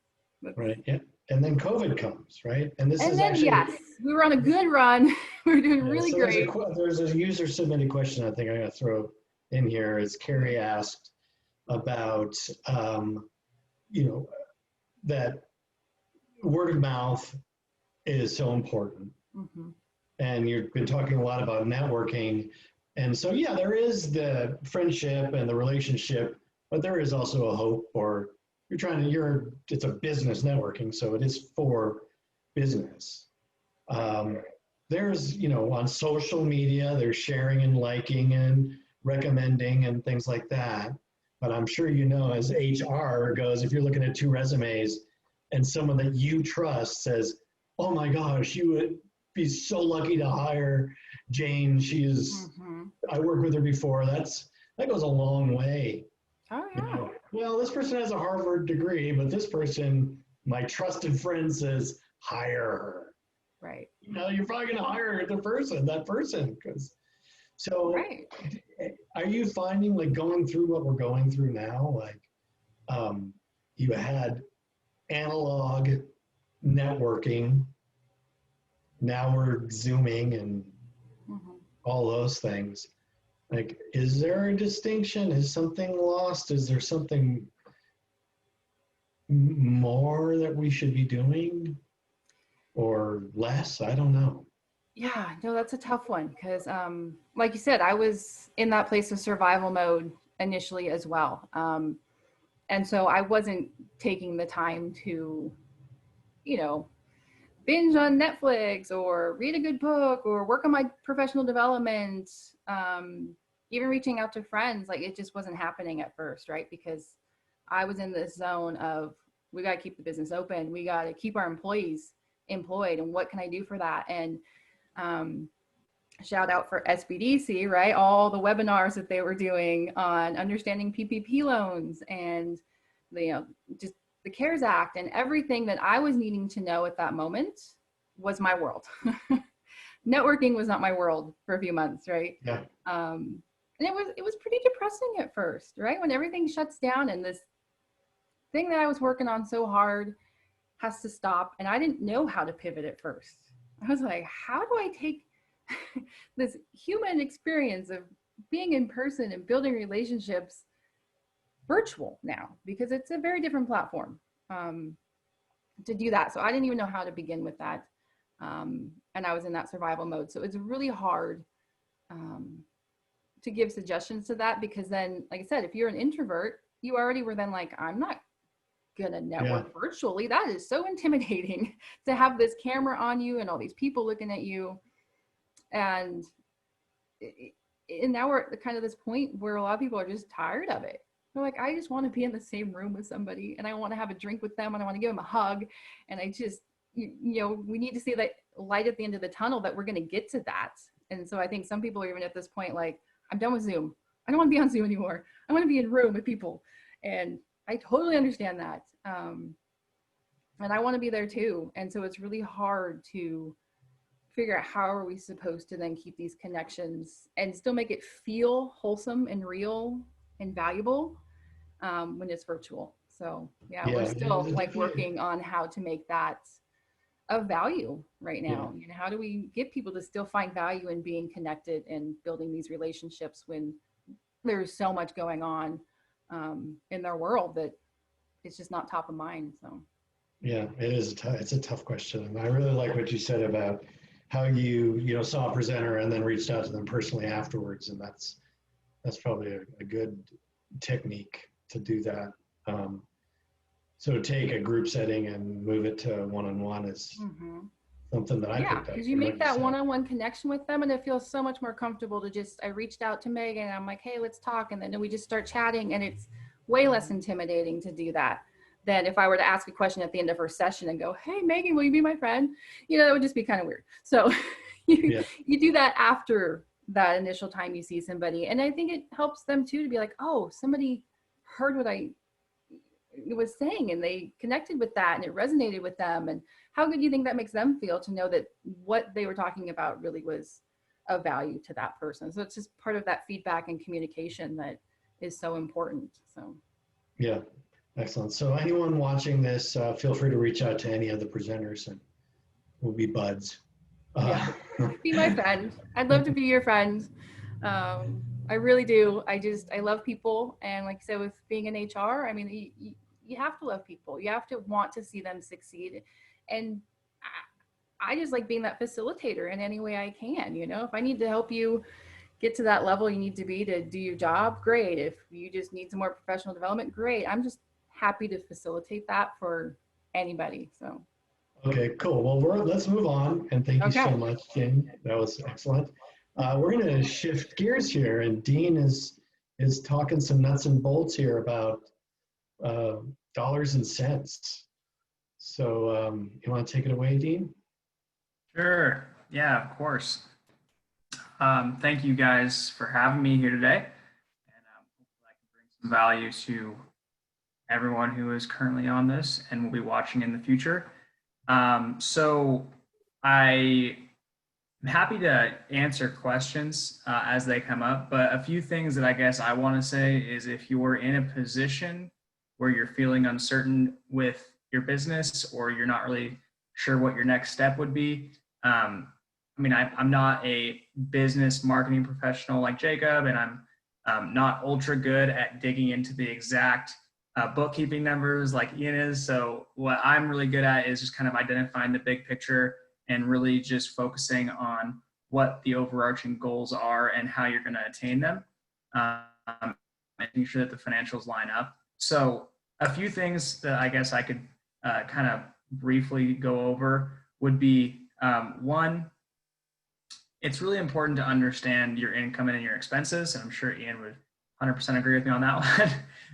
Right. Yeah. And then COVID comes, right? And this is actually, yes, we were on a good run. We were doing really so great. There's a user submitted question I think I'm going to throw in here. Is Carrie asked about, that word of mouth is so important. Mm-hmm. And you've been talking a lot about networking. And so, yeah, there is the friendship and the relationship, but there is also a hope, or it's a business networking, so it is for business. There's, on social media, there's sharing and liking and recommending and things like that. But I'm sure as HR goes, if you're looking at 2 resumes and someone that you trust says, oh my gosh, you would be so lucky to hire Jane. I worked with her before. That goes a long way. Oh, yeah. Well, this person has a Harvard degree, but this person, my trusted friend, says, hire her. Right. You're probably going to hire that person. So right. Are you finding, like, going through what we're going through now, like you had analog networking, now we're Zooming and all those things. Like, is there a distinction? Is something lost? Is there something more that we should be doing or less? I don't know. Yeah, no, that's a tough one because, like you said, I was in that place of survival mode initially as well. And so I wasn't taking the time to, binge on Netflix or read a good book or work on my professional development, even reaching out to friends. Like, it just wasn't happening at first, right? Because I was in this zone of, we got to keep the business open. We got to keep our employees employed. And what can I do for that? And shout out for SBDC, right? All the webinars that they were doing on understanding PPP loans and, just the CARES Act and everything that I was needing to know at that moment was my world. Networking was not my world for a few months, right? Yeah. And it was pretty depressing at first, right? When everything shuts down and this thing that I was working on so hard has to stop. And I didn't know how to pivot at first. I was like, how do I take this human experience of being in person and building relationships virtual now? Because it's a very different platform to do that. So I didn't even know how to begin with that. And I was in that survival mode. So it's really hard to give suggestions to that, because then, like I said, if you're an introvert, you already were then like, I'm not gonna network virtually. That is so intimidating to have this camera on you and all these people looking at you. And now we're at kind of this point where a lot of people are just tired of it. They're like, I just want to be in the same room with somebody and I want to have a drink with them and I want to give them a hug. And I just, we need to see that light at the end of the tunnel that we're going to get to that. And so I think some people are even at this point, like, I'm done with Zoom. I don't want to be on Zoom anymore. I want to be in a room with people. And I totally understand that. And I want to be there too. And so it's really hard to figure out how are we supposed to then keep these connections and still make it feel wholesome and real and valuable when it's virtual. So we're still like working on how to make that of value right now. How do we get people to still find value in being connected and building these relationships when there's so much going on in their world that it's just not top of mind. So yeah, it's a tough question. And I really like what you said about how you saw a presenter and then reached out to them personally afterwards. And that's probably a good technique to do that. So take a group setting and move it to one-on-one is something that I picked up. Because you make that one-on-one connection with them and it feels so much more comfortable to just, I reached out to Megan and I'm like, hey, let's talk. And then we just start chatting and it's way less intimidating to do that than if I were to ask a question at the end of her session and go, hey, Megan, will you be my friend? You know, that would just be kind of weird. So you do that after that initial time you see somebody. And I think it helps them too to be like, oh, somebody heard what I was saying and they connected with that and it resonated with them. And how good do you think that makes them feel to know that what they were talking about really was of value to that person? So it's just part of that feedback and communication that is so important. So yeah, excellent. So anyone watching this, feel free to reach out to any of the presenters and we'll be buds. Be my friend. I'd love to be your friend. I really do. I love people. And like I said, with being in HR, I mean, you have to love people. You have to want to see them succeed. And I just like being that facilitator in any way I can. You know, if I need to help you get to that level you need to be to do your job, great. If you just need some more professional development, great. I'm just happy to facilitate that for anybody. So. Okay, cool. Well, let's move on. And thank you so much, Jen. That was excellent. We're going to shift gears here, and Dean is talking some nuts and bolts here about dollars and cents. So you want to take it away, Dean? Sure. Yeah, of course. Thank you guys for having me here today. And hopefully I can bring some value to everyone who is currently on this and will be watching in the future. So I'm happy to answer questions as they come up, but a few things that I guess I want to say is if you're in a position where you're feeling uncertain with your business or you're not really sure what your next step would be. I mean, I'm not a business marketing professional like Jacob, and I'm not ultra good at digging into the exact bookkeeping numbers like Ian is. So what I'm really good at is just kind of identifying the big picture and really just focusing on what the overarching goals are and how you're going to attain them, making sure that the financials line up. So a few things that I guess I could kind of briefly go over would be one, it's really important to understand your income and your expenses. And I'm sure Ian would 100% agree with me on that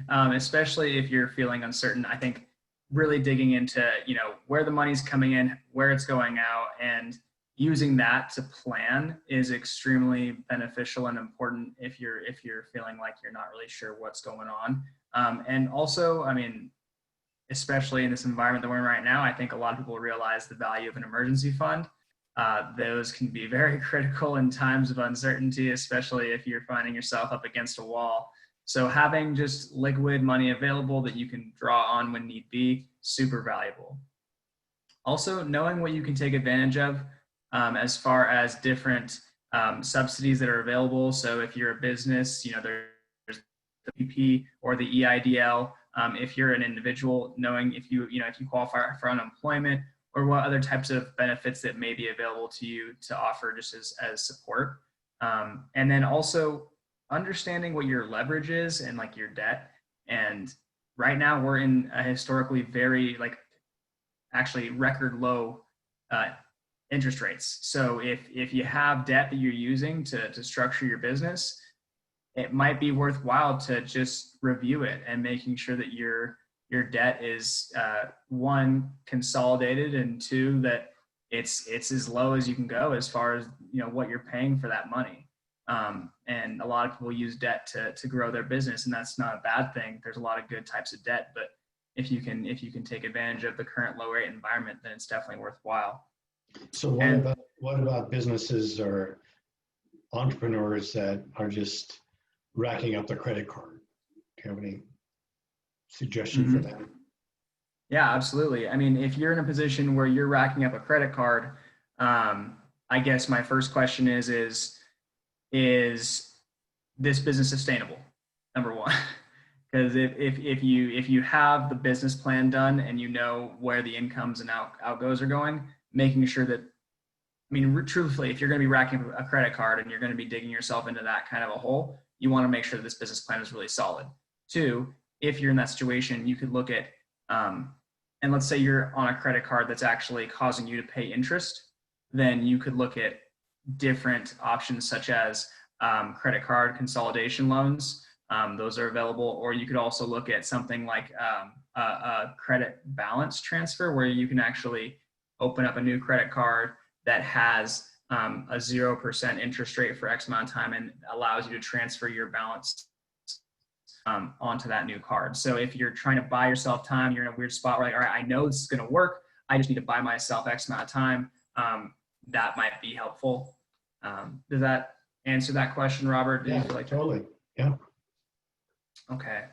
one, especially if you're feeling uncertain. I think really digging into, you know, where the money's coming in, where it's going out, and using that to plan is extremely beneficial and important if you're feeling like you're not really sure what's going on. And also, I mean, especially in this environment that we're in right now, I think a lot of people realize the value of an emergency fund. Those can be very critical in times of uncertainty, especially if you're finding yourself up against a wall. So having just liquid money available that you can draw on when need be, super valuable. Also, knowing what you can take advantage of as far as different subsidies that are available. So if you're a business, you know, there's the PP or the EIDL. If you're an individual, knowing if you qualify for unemployment or what other types of benefits that may be available to you to offer just as support. And then also understanding what your leverage is and like your debt. And right now we're in a historically very actually record low interest rates. So if you have debt that you're using to structure your business, it might be worthwhile to just review it and making sure that your debt is one, consolidated, and two, that it's as low as you can go as far as, you know, what you're paying for that money. And a lot of people use debt to grow their business, and that's not a bad thing. There's a lot of good types of debt, but if you can take advantage of the current low rate environment, then it's definitely worthwhile. So what about businesses or entrepreneurs that are just racking up their credit card? Do you have any suggestion for that? Yeah, absolutely. I mean, if you're in a position where you're racking up a credit card, I guess my first question is this business sustainable? Number one, because if you have the business plan done and you know where the incomes and outgoes are going, making sure that, I mean, truthfully, if you're going to be racking up a credit card and you're going to be digging yourself into that kind of a hole, you want to make sure that this business plan is really solid. Two, if you're in that situation, you could look at, and let's say you're on a credit card that's actually causing you to pay interest, then you could look at different options such as credit card consolidation loans. Those are available, or you could also look at something like a credit balance transfer, where you can actually open up a new credit card that has a 0% interest rate for X amount of time and allows you to transfer your balance onto that new card. So if you're trying to buy yourself time, you're in a weird spot where, like, all right, I know this is going to work, I just need to buy myself X amount of time. That might be helpful. Does that answer that question, Robert? Yeah, totally. Yeah. Okay.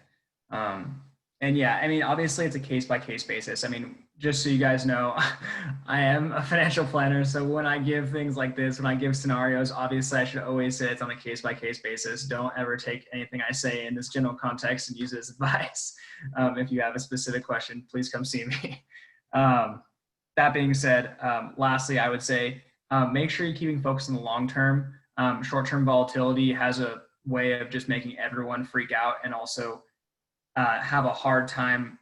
And yeah, I mean, obviously it's a case by case basis. I mean, just so you guys know, I am a financial planner. So when I give things like this, when I give scenarios, obviously I should always say it's on a case by case basis. Don't ever take anything I say in this general context and use it as advice. If you have a specific question, please come see me. That being said, lastly, I would say, make sure you're keeping focused on the long term. Short-term volatility has a way of just making everyone freak out and also have a hard time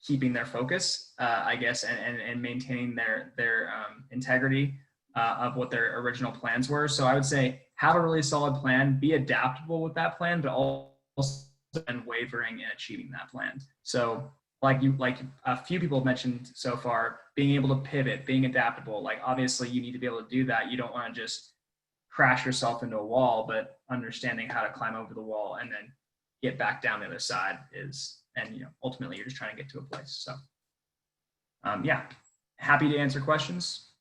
keeping their focus, I guess, and maintaining their integrity of what their original plans were. So I would say have a really solid plan, be adaptable with that plan, but also unwavering in achieving that plan. So like a few people have mentioned so far, being able to pivot, being adaptable, like obviously you need to be able to do that. You don't want to just crash yourself into a wall, but understanding how to climb over the wall and then get back down the other side and ultimately you're just trying to get to a place. So yeah, happy to answer questions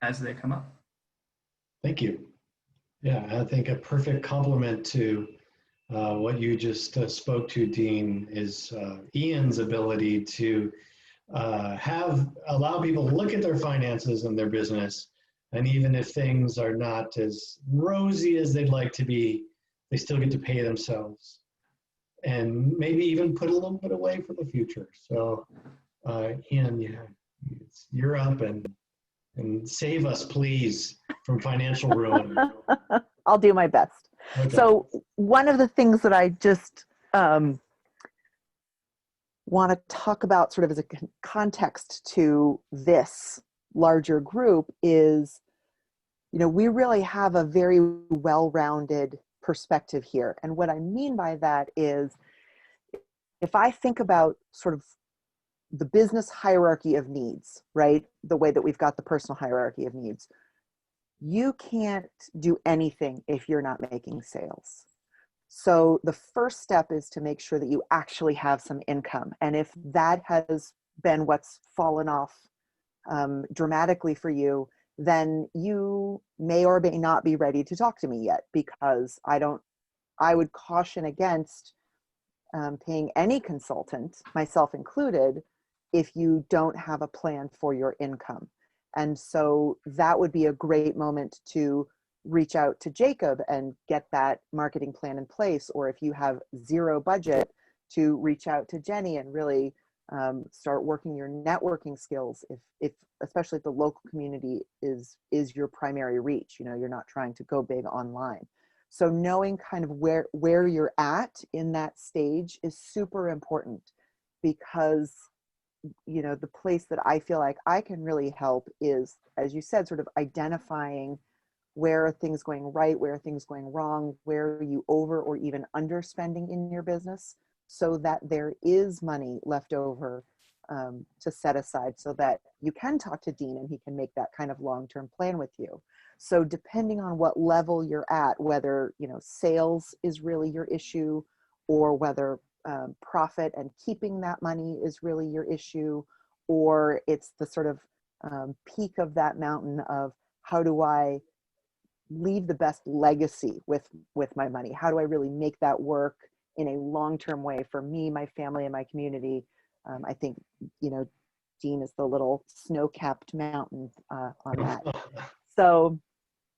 as they come up. Thank you. Yeah, I think a perfect complement to what you just spoke to, Dean, is Ian's ability to allow people to look at their finances and their business, and even if things are not as rosy as they'd like to be, they still get to pay themselves and maybe even put a little bit away for the future. So Ian, you're up and save us, please, from financial ruin. I'll do my best. Okay. So one of the things that I just want to talk about sort of as a context to this larger group is, we really have a very well-rounded perspective here. And what I mean by that is, if I think about sort of the business hierarchy of needs, right? The way that we've got the personal hierarchy of needs, you can't do anything if you're not making sales. So the first step is to make sure that you actually have some income. And if that has been what's fallen off dramatically for you, then you may or may not be ready to talk to me yet, because I would caution against paying any consultant, myself included, if you don't have a plan for your income. And so that would be a great moment to reach out to Jacob and get that marketing plan in place. Or if you have zero budget, to reach out to Jennie and really start working your networking skills. If especially if the local community is your primary reach, you're not trying to go big online. So knowing kind of where you're at in that stage is super important, because the place that I feel like I can really help is, as you said, sort of identifying where are things going right, where are things going wrong, where are you over or even underspending in your business, so that there is money left over to set aside, so that you can talk to Dean and he can make that kind of long-term plan with you. So depending on what level you're at, whether sales is really your issue, or whether profit and keeping that money is really your issue, or it's the sort of peak of that mountain of how do I leave the best legacy with my money? How do I really make that work in a long-term way for me, my family, and my community? I think, Dean is the little snow-capped mountain on that. So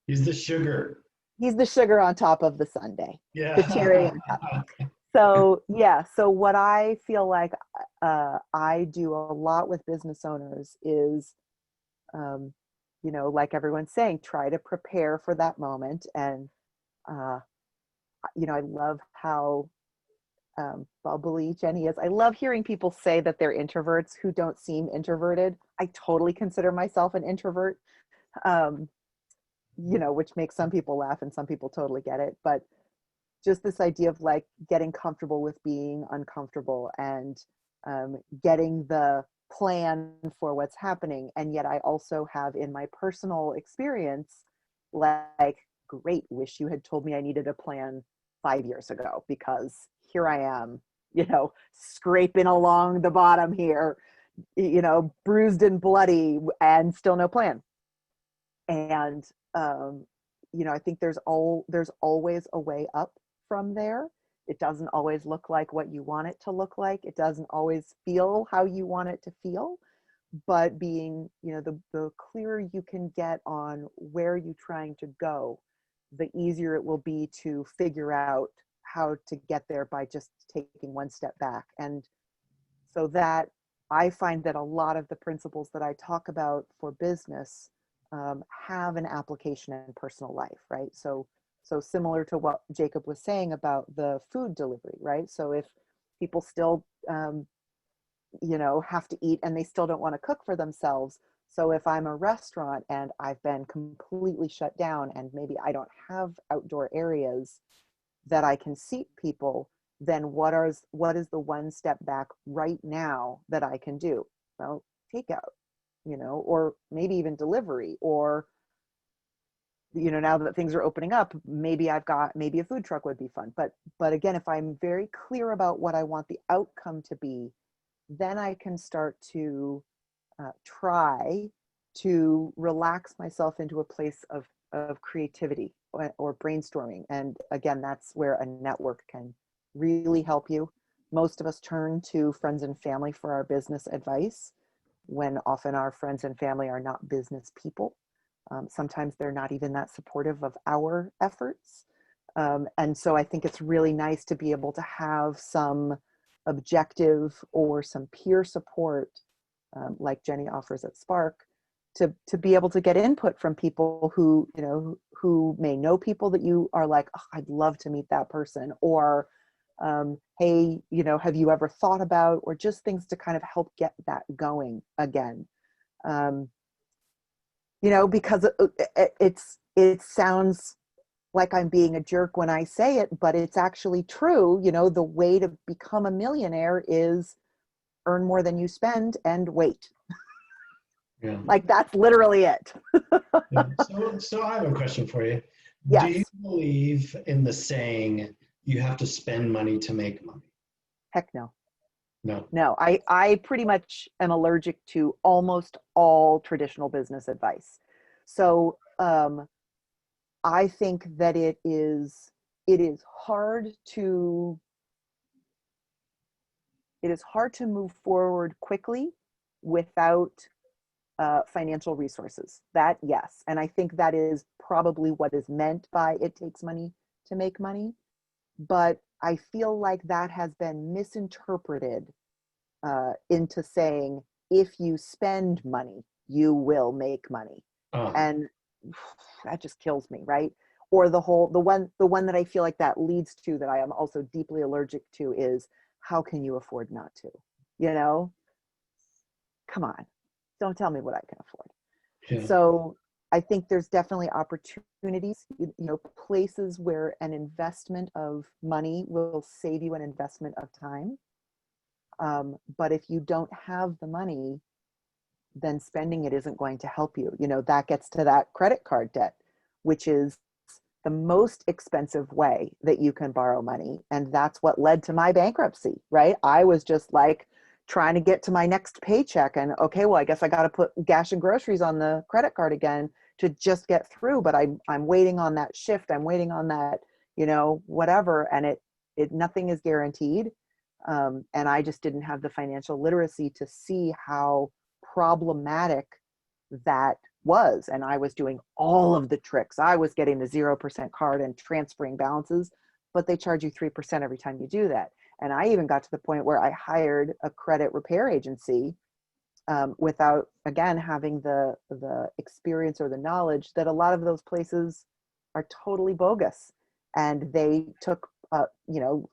He's the sugar. He's the sugar on top of the sundae. Yeah. The cherry on top. So yeah, so what I feel like I do a lot with business owners is, like everyone's saying, try to prepare for that moment. And, I love how bubbly Jennie is. I love hearing people say that they're introverts who don't seem introverted. I totally consider myself an introvert, which makes some people laugh and some people totally get it. But just this idea of like getting comfortable with being uncomfortable and getting the plan for what's happening. And yet I also have in my personal experience, like, great, wish you had told me I needed a plan 5 years ago, because here I am, you know, scraping along the bottom here, you know, bruised and bloody and still no plan. And, you know, I think there's always a way up from there. It doesn't always look like what you want it to look like. It doesn't always feel how you want it to feel, but being, you know, the clearer you can get on where you're trying to go, the easier it will be to figure out how to get there by just taking one step back. And so that I find that a lot of the principles that I talk about for business have an application in personal life, right? So similar to what Jacob was saying about the food delivery, right? So if people still, you know, have to eat and they still don't want to cook for themselves. So if I'm a restaurant and I've been completely shut down and maybe I don't have outdoor areas that I can seat people, then what is the one step back right now that I can do? Well, takeout, you know, or maybe even delivery, or, you know, now that things are opening up, maybe a food truck would be fun. But again, if I'm very clear about what I want the outcome to be, then I can start to try to relax myself into a place of creativity or brainstorming. And again, that's where a network can really help you. Most of us turn to friends and family for our business advice, when often our friends and family are not business people. Sometimes they're not even that supportive of our efforts. And so I think it's really nice to be able to have some objective or some peer support, like Jennie offers at SPARC, to be able to get input from people who, you know, who may know people that you are like, oh, I'd love to meet that person, or hey, you know, have you ever thought about, or just things to kind of help get that going again. You know, because it sounds like I'm being a jerk when I say it, but it's actually true. You know, the way to become a millionaire is earn more than you spend and wait. Yeah. Like, that's literally it. Yeah. So I have a question for you. Yes. Do you believe in the saying, you have to spend money to make money? Heck no. No. I pretty much am allergic to almost all traditional business advice. So I think that it is hard to move forward quickly without financial resources. That, yes. And I think that is probably what is meant by it takes money to make money. But I feel like that has been misinterpreted into saying, if you spend money, you will make money. And that just kills me, right? Or the one that I feel like that leads to, that I am also deeply allergic to, is, how can you afford not to? You know, come on, don't tell me what I can afford. Yeah. So I think there's definitely opportunities, you know, places where an investment of money will save you an investment of time. But if you don't have the money, then spending it isn't going to help you. You know, that gets to that credit card debt, which is the most expensive way that you can borrow money. And that's what led to my bankruptcy, right? I was just like trying to get to my next paycheck, and okay, well, I guess I got to put gas and groceries on the credit card again to just get through. But I'm waiting on that shift. I'm waiting on that, you know, whatever. And it nothing is guaranteed. And I just didn't have the financial literacy to see how problematic that was. And I was doing all of the tricks. I was getting the 0% card and transferring balances, but they charge you 3% every time you do that. And I even got to the point where I hired a credit repair agency without, again, having the experience or the knowledge that a lot of those places are totally bogus. And they took, you know,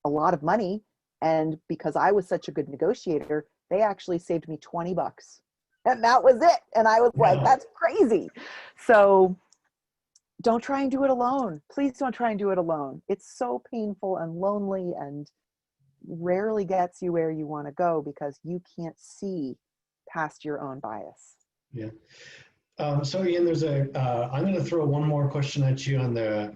a lot of money. And because I was such a good negotiator, they actually saved me $20. And that was it. And I was like, that's crazy. So don't try and do it alone. Please don't try and do it alone. It's so painful and lonely and rarely gets you where you want to go because you can't see past your own bias. Yeah. So Ian, I'm going to throw one more question at you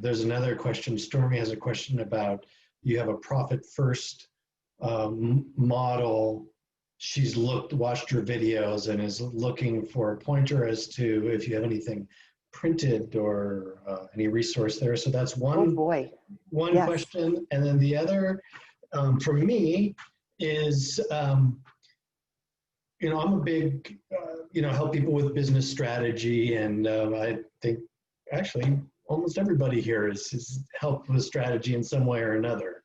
there's another question. Stormy has a question about, you have a profit first model. She's watched your videos and is looking for a pointer as to if you have anything printed or any resource there. So that's one Yes. question. And then the other for me is, I'm a big, help people with business strategy. And I think actually almost everybody here is helped with strategy in some way or another.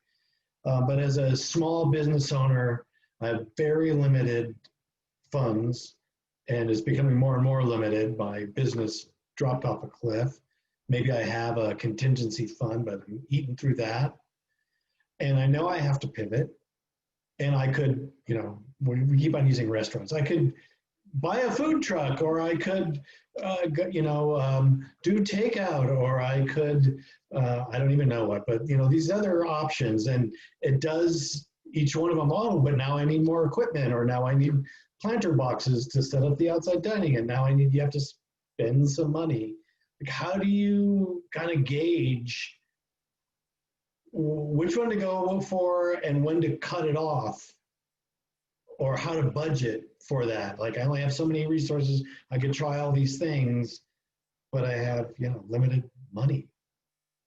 But as a small business owner, I have very limited funds, and it's becoming more and more limited. My business dropped off a cliff. Maybe I have a contingency fund, but I'm eating through that. And I know I have to pivot. And I could, we keep on using restaurants. I could buy a food truck, or I could, do takeout, or I could, I don't even know what, but these other options, and it does each one of them. Oh, but now I need more equipment, or now I need planter boxes to set up the outside dining, and now you have to spend some money. Like, how do you kind of gauge which one to go for and when to cut it off, or how to budget for that? Like, I only have so many resources. I could try all these things, but I have, limited money.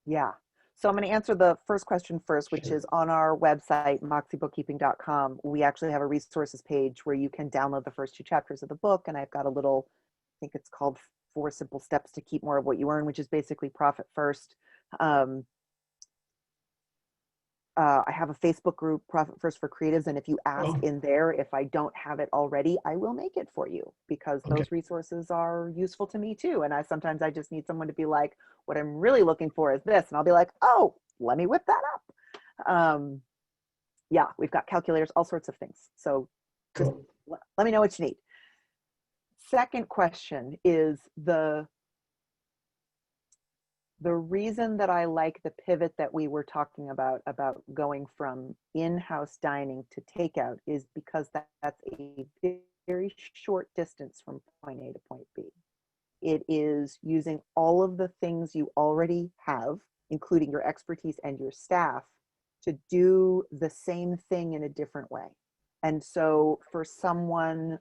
Yeah. So I'm going to answer the first question first, which is on our website, moxiebookkeeping.com. We actually have a resources page where you can download the first 2 chapters of the book. And I've got a little, I think it's called 4 Simple Steps to Keep More of What You Earn, which is basically profit first. I have a Facebook group, Profit First for Creatives, and if you ask in there if I don't have it already, I will make it for you, because those resources are useful to me too. And sometimes I just need someone to be like, what I'm really looking for is this, and I'll be like, oh, let me whip that up. Yeah, we've got calculators, all sorts of things. So just let me know what you need. Second question is the reason that I like the pivot that we were talking about going from in-house dining to takeout, is because that's a very short distance from point A to point B. It is using all of the things you already have, including your expertise and your staff, to do the same thing in a different way. And so for someone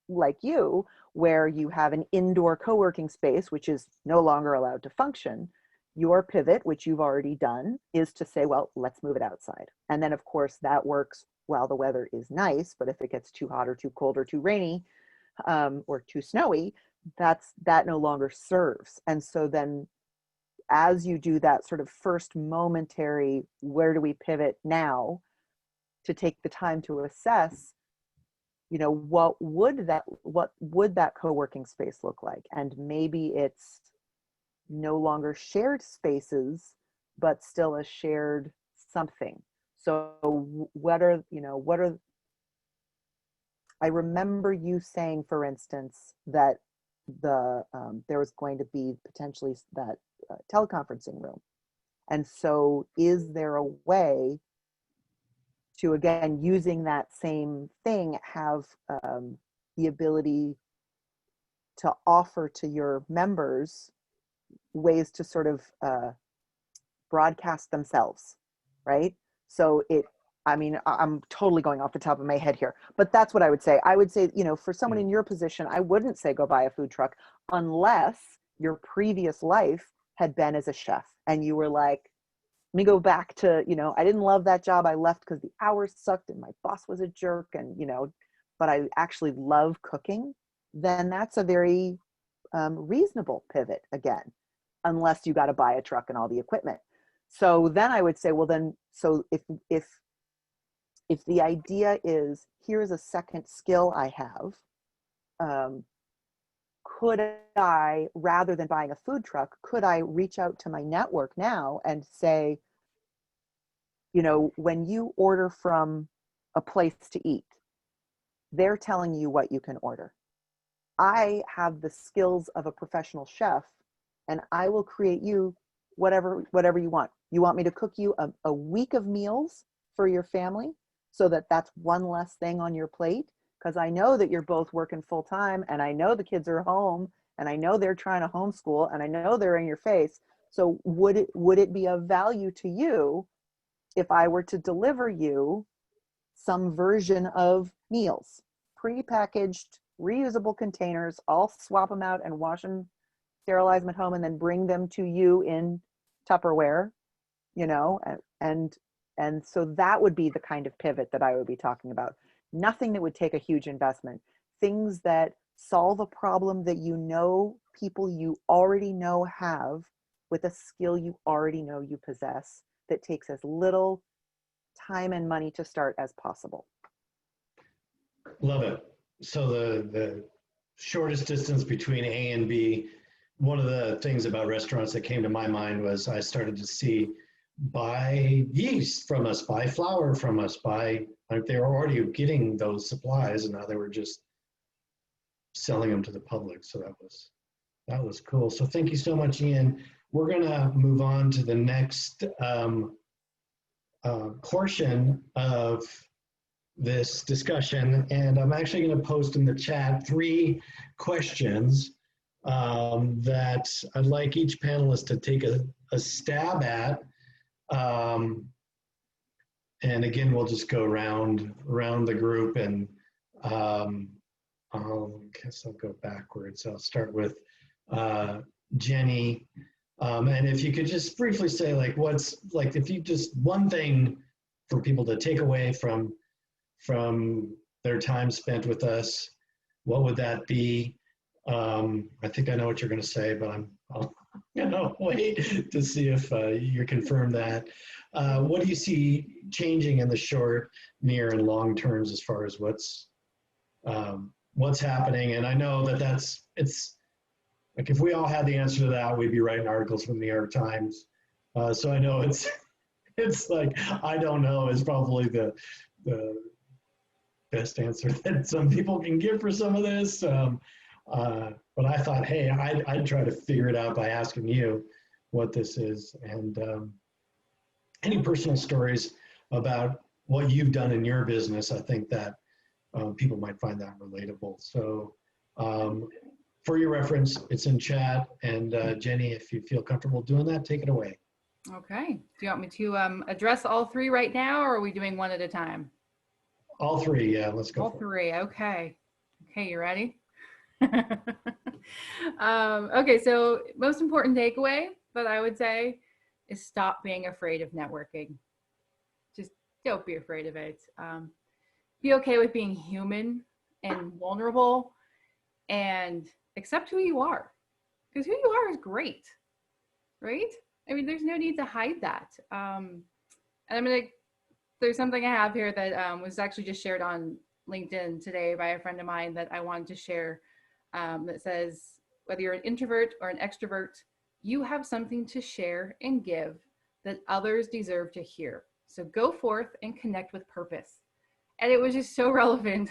like you, where you have an indoor co-working space, which is no longer allowed to function, your pivot, which you've already done, is to say, well, let's move it outside. And then of course that works while the weather is nice, but if it gets too hot or too cold or too rainy or too snowy, that no longer serves. And so then as you do that sort of first momentary, where do we pivot now, to take the time to assess, what would that co-working space look like? And maybe it's no longer shared spaces, but still a shared something. So I remember you saying, for instance, that there was going to be potentially that teleconferencing room. And so is there a way to, again, using that same thing, have the ability to offer to your members ways to sort of broadcast themselves, right? So I'm totally going off the top of my head here, but that's what I would say. I would say, for someone in your position, I wouldn't say go buy a food truck unless your previous life had been as a chef and you were like, let me go back to, I didn't love that job. I left because the hours sucked and my boss was a jerk, and, but I actually love cooking. Then that's a very reasonable pivot again, unless you got to buy a truck and all the equipment. So then I would say, well, then, so if the idea is, here's a second skill I have, could I, rather than buying a food truck, could I reach out to my network now and say, when you order from a place to eat, they're telling you what you can order. I have the skills of a professional chef and I will create you whatever you want. You want me to cook you a week of meals for your family so that that's one less thing on your plate? Because I know that you're both working full time, and I know the kids are home, and I know they're trying to homeschool, and I know they're in your face. So would it be of value to you if I were to deliver you some version of meals, pre-packaged, reusable containers? I'll swap them out and wash them, sterilize them at home, and then bring them to you in Tupperware, you know, and so that would be the kind of pivot that I would be talking about. Nothing that would take a huge investment. Things that solve a problem that you know people you already know have with a skill you already know you possess, that takes as little time and money to start as possible. Love it. So the shortest distance between A and B, one of the things about restaurants that came to my mind was I started to see buy yeast from us, buy flour from us, like they were already getting those supplies, and now they were just selling them to the public. So that was cool. So thank you so much, Ian. We're gonna move on to the next portion of this discussion, and I'm actually going to post in the chat 3 questions that I'd like each panelist to take a stab at. And again, we'll just go around the group, and I guess I'll go backwards. I'll start with Jennie. And if you could just briefly say, like, if you just one thing for people to take away from their time spent with us, what would that be? I think I know what you're going to say, but I'll wait to see if you confirm that. What do you see changing in the short, near, and long terms as far as what's happening? And I know it's like, if we all had the answer to that, we'd be writing articles from the New York Times. So I know it's like, I don't know is probably the best answer that some people can give for some of this. But I thought, hey, I'd try to figure it out by asking you what this is, and any personal stories about what you've done in your business. I think that people might find that relatable. So for your reference, it's in chat, and Jennie, if you feel comfortable doing that, take it away. Okay. Do you want me to address all 3 right now, or are we doing one at a time? All 3, yeah, let's go. All 3, okay. Okay, you ready? Okay, so most important takeaway that I would say is stop being afraid of networking. Just don't be afraid of it. Be okay with being human and vulnerable, and accept who you are, because who you are is great, right? I mean, there's no need to hide that. And there's something I have here that was actually just shared on LinkedIn today by a friend of mine that I wanted to share, that says, whether you're an introvert or an extrovert, you have something to share and give that others deserve to hear. So go forth and connect with purpose. And it was just so relevant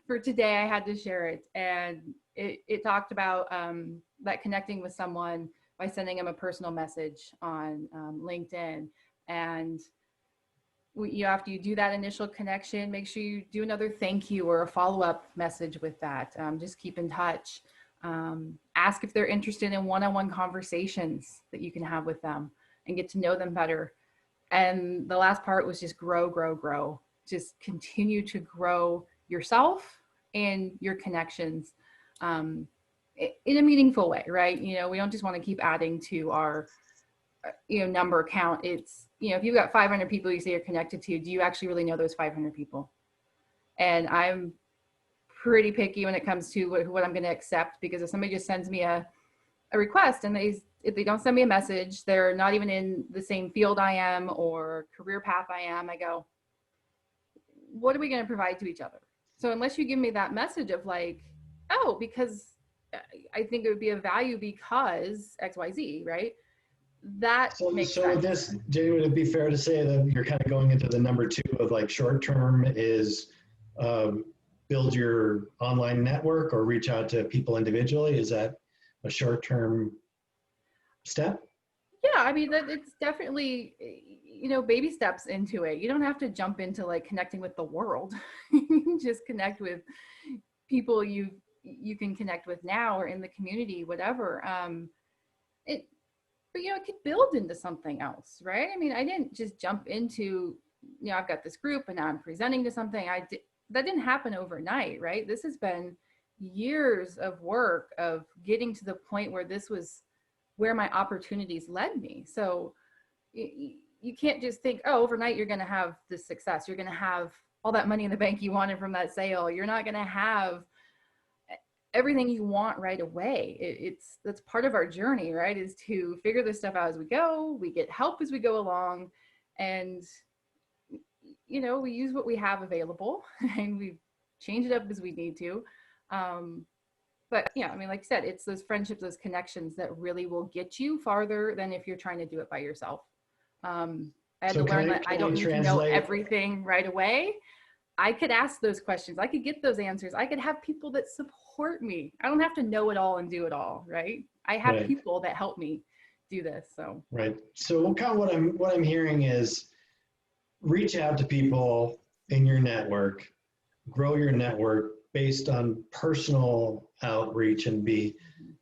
for today. I had to share it. And it talked about that connecting with someone by sending them a personal message on LinkedIn. And after you do that initial connection, make sure you do another thank you or a follow-up message with that. Just keep in touch. Ask if they're interested in one-on-one conversations that you can have with them and get to know them better. And the last part was just grow, grow, grow. Just continue to grow yourself and your connections in a meaningful way, right? We don't just want to keep adding to our number count. It's, if you've got 500 people you say you're connected to, do you actually really know those 500 people? And I'm pretty picky when it comes to what I'm going to accept, because if somebody just sends me a request and if they don't send me a message, they're not even in the same field I am or career path I am, I go, what are we going to provide to each other? So unless you give me that message of like, oh, because I think it would be of value because XYZ, right? That makes sense. So with this, Jennie, would it be fair to say that you're kind of going into the number 2 of like short term is build your online network or reach out to people individually? Is that a short term step? Yeah, I mean, it's definitely, baby steps into it. You don't have to jump into like connecting with the world. You can just connect with people you can connect with now or in the community, whatever. But it could build into something else, right? I mean, I didn't just jump into, I've got this group and now I'm presenting to something. That didn't happen overnight, right? This has been years of work of getting to the point where this was where my opportunities led me. So you can't just think, oh, overnight you're going to have this success. You're going to have all that money in the bank you wanted from that sale. You're not going to have everything you want right away. That's part of our journey, right? Is to figure this stuff out as we go. We get help as we go along, and we use what we have available, and we change it up as we need to. But yeah, I mean, like I said, it's those friendships, those connections that really will get you farther than if you're trying to do it by yourself. I had to learn that I don't need to know everything right away. I could ask those questions. I could get those answers. I could have people that support me. I don't have to know it all and do it all, right? I have people that help me do this. So right. So kind of what I'm hearing is reach out to people in your network, grow your network based on personal outreach, and be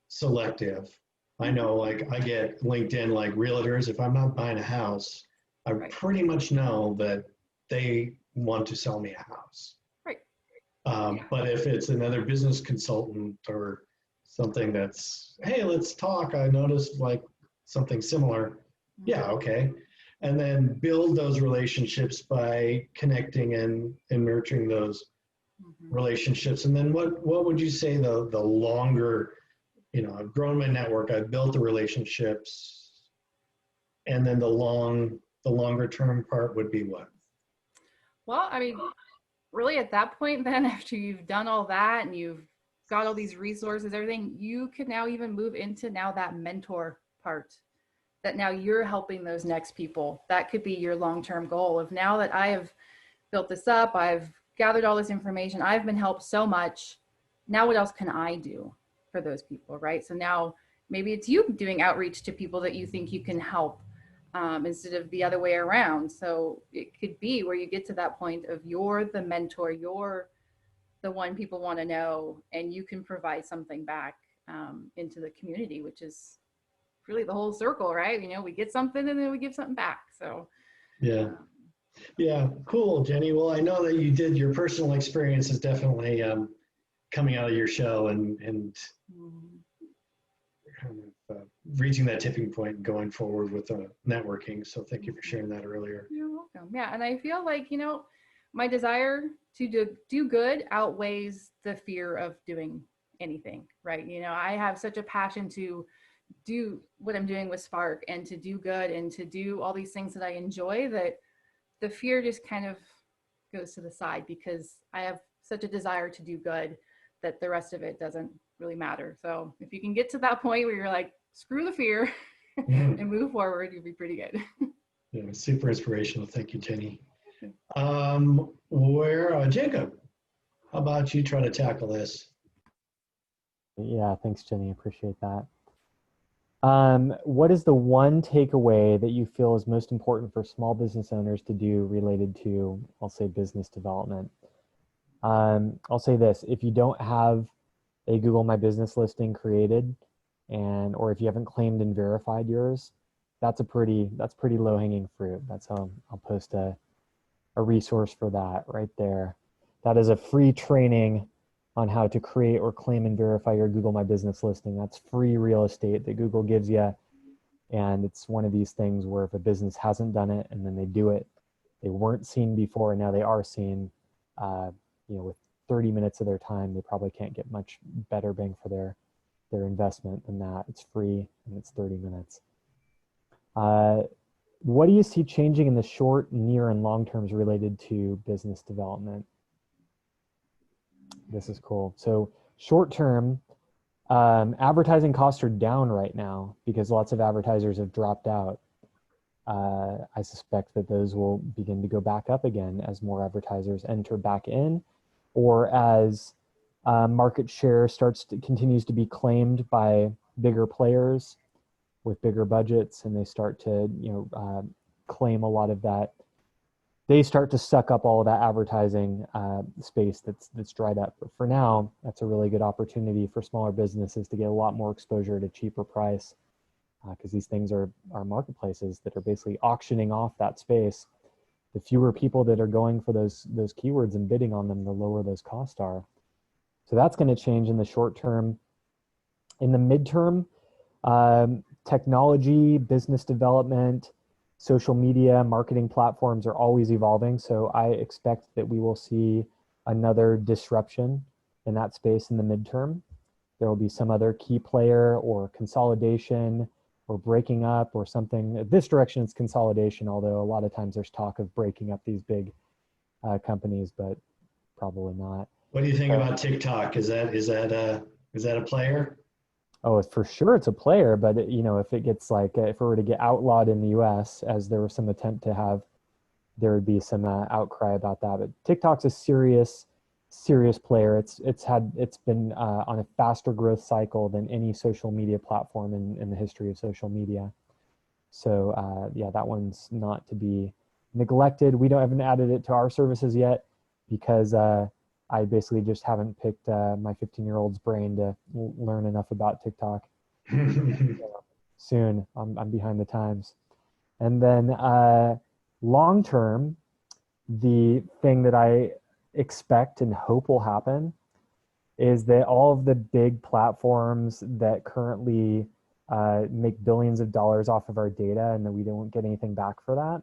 selective. I know, like, I get LinkedIn like realtors. If I'm not buying a house, I pretty much know that they want to sell me a house. Right. But if it's another business consultant or something that's, hey, let's talk, I noticed like something similar. Yeah, okay. And then build those relationships by connecting and nurturing those relationships. And then what would you say the longer, I've grown my network, I've built the relationships, and then the longer term part would be what? Well, I mean, really at that point then, after you've done all that and you've got all these resources, everything, you can now even move into now that mentor part, that now you're helping those next people. That could be your long-term goal of, now that I have built this up, I've gathered all this information, I've been helped so much, now what else can I do for those people, right? So now maybe it's you doing outreach to people that you think you can help, instead of the other way around. So it could be where you get to that point of you're the mentor, you're the one people want to know, and you can provide something back into the community, which is really the whole circle, right? We get something and then we give something back. So yeah, cool, Jennie. Well, I know that you did, your personal experience is definitely coming out of your shell and kind of reaching that tipping point and going forward with networking. So thank you for sharing that earlier. You're welcome. Yeah, and I feel like, my desire to do good outweighs the fear of doing anything, right? I have such a passion to do what I'm doing with SPARC and to do good and to do all these things that I enjoy, that the fear just kind of goes to the side, because I have such a desire to do good that the rest of it doesn't really matter. So if you can get to that point where you're like, screw the fear and move forward, you'll be pretty good. Yeah, super inspirational. Thank you, Jennie. Jacob, how about you try to tackle this? Yeah, thanks, Jennie. Appreciate that. What is the one takeaway that you feel is most important for small business owners to do related to, I'll say, business development? I'll say this: if you don't have a Google My Business listing created, or if you haven't claimed and verified yours, that's pretty low-hanging fruit. That's how I'll post a resource for that right there. That is a free training on how to create or claim and verify your Google My Business listing. That's free real estate that Google gives you. And it's one of these things where if a business hasn't done it and then they do it, they weren't seen before and now they are seen, with 30 minutes of their time, they probably can't get much better bang for their investment than that. It's free and it's 30 minutes. What do you see changing in the short, near, and long terms related to business development? This is cool. So short term, advertising costs are down right now because lots of advertisers have dropped out. I suspect that those will begin to go back up again as more advertisers enter back in, or as market share continues to be claimed by bigger players. with bigger budgets, and they start to, claim a lot of that. They start to suck up all of that advertising space that's dried up. But for now, that's a really good opportunity for smaller businesses to get a lot more exposure at a cheaper price, because these things are marketplaces that are basically auctioning off that space. The fewer people that are going for those keywords and bidding on them, the lower those costs are. So that's going to change in the short term. In the midterm, technology, business development, social media, marketing platforms are always evolving. So I expect that we will see another disruption in that space in the midterm. There will be some other key player or consolidation or breaking up or something. This direction is consolidation, although a lot of times there's talk of breaking up these big companies, but probably not. What do you think about TikTok? Is that a player? Oh, for sure it's a player, but if it gets if it were to get outlawed in the US, as there was some attempt to have, there would be some outcry about that. But TikTok's a serious player. It's been on a faster growth cycle than any social media platform in the history of social media. So yeah, that one's not to be neglected. We haven't added it to our services yet because I basically just haven't picked my 15-year-old's brain to learn enough about TikTok. Soon, I'm behind the times. And then long term, the thing that I expect and hope will happen is that all of the big platforms that currently make billions of dollars off of our data and that we don't get anything back for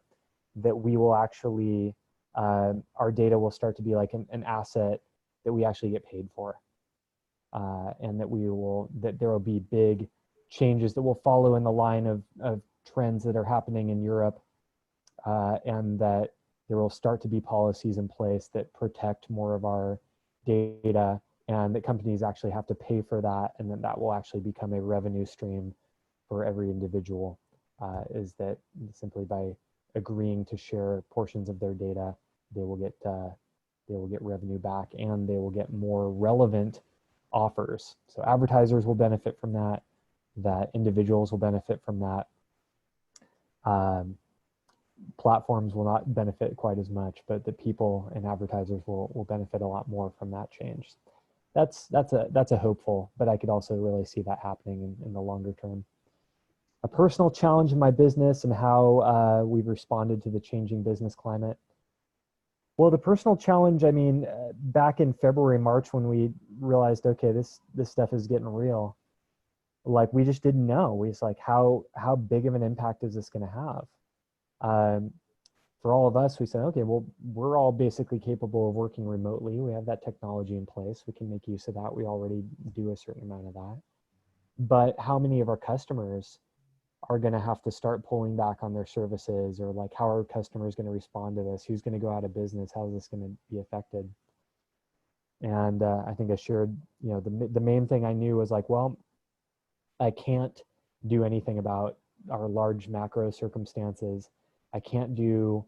that we will actually our data will start to be like an asset that we actually get paid for, and that there will be big changes that will follow in the line of trends that are happening in Europe, and that there will start to be policies in place that protect more of our data, and that companies actually have to pay for that, and that will actually become a revenue stream for every individual, is that simply by agreeing to share portions of their data, they will get revenue back, and they will get more relevant offers. So advertisers will benefit from that individuals will benefit from that. Platforms will not benefit quite as much, but the people and advertisers will benefit a lot more from that change. That's a hopeful, but I could also really see that happening in the longer term. A personal challenge in my business and how we've responded to the changing business climate. Well, the personal challenge, I mean, back in February, March, when we realized, okay, this stuff is getting real, like we just didn't know. We just how big of an impact is this going to have? For all of us, we said, okay, well, we're all basically capable of working remotely. We have that technology in place. We can make use of that. We already do a certain amount of that. But how many of our customers are going to have to start pulling back on their services, or how are customers going to respond to this? Who's going to go out of business? How is this going to be affected? And I think I shared, the main thing I knew was well, I can't do anything about our large macro circumstances. I can't do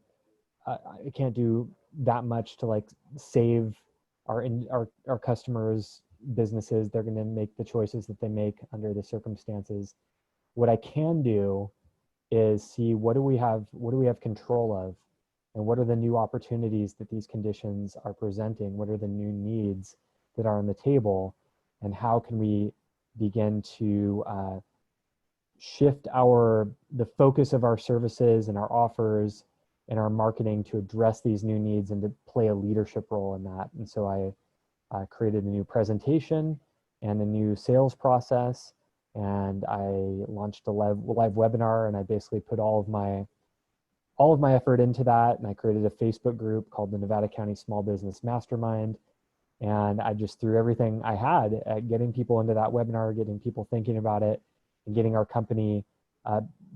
that much to save our customers' businesses. They're going to make the choices that they make under the circumstances. What I can do is see what do we have control of, and what are the new opportunities that these conditions are presenting? What are the new needs that are on the table, and how can we begin to shift the focus of our services and our offers and our marketing to address these new needs and to play a leadership role in that. And so I created a new presentation and a new sales process, and I launched a live webinar, and I basically put all of my effort into that. And I created a Facebook group called the Nevada County Small Business Mastermind. And I just threw everything I had at getting people into that webinar, getting people thinking about it, and getting our company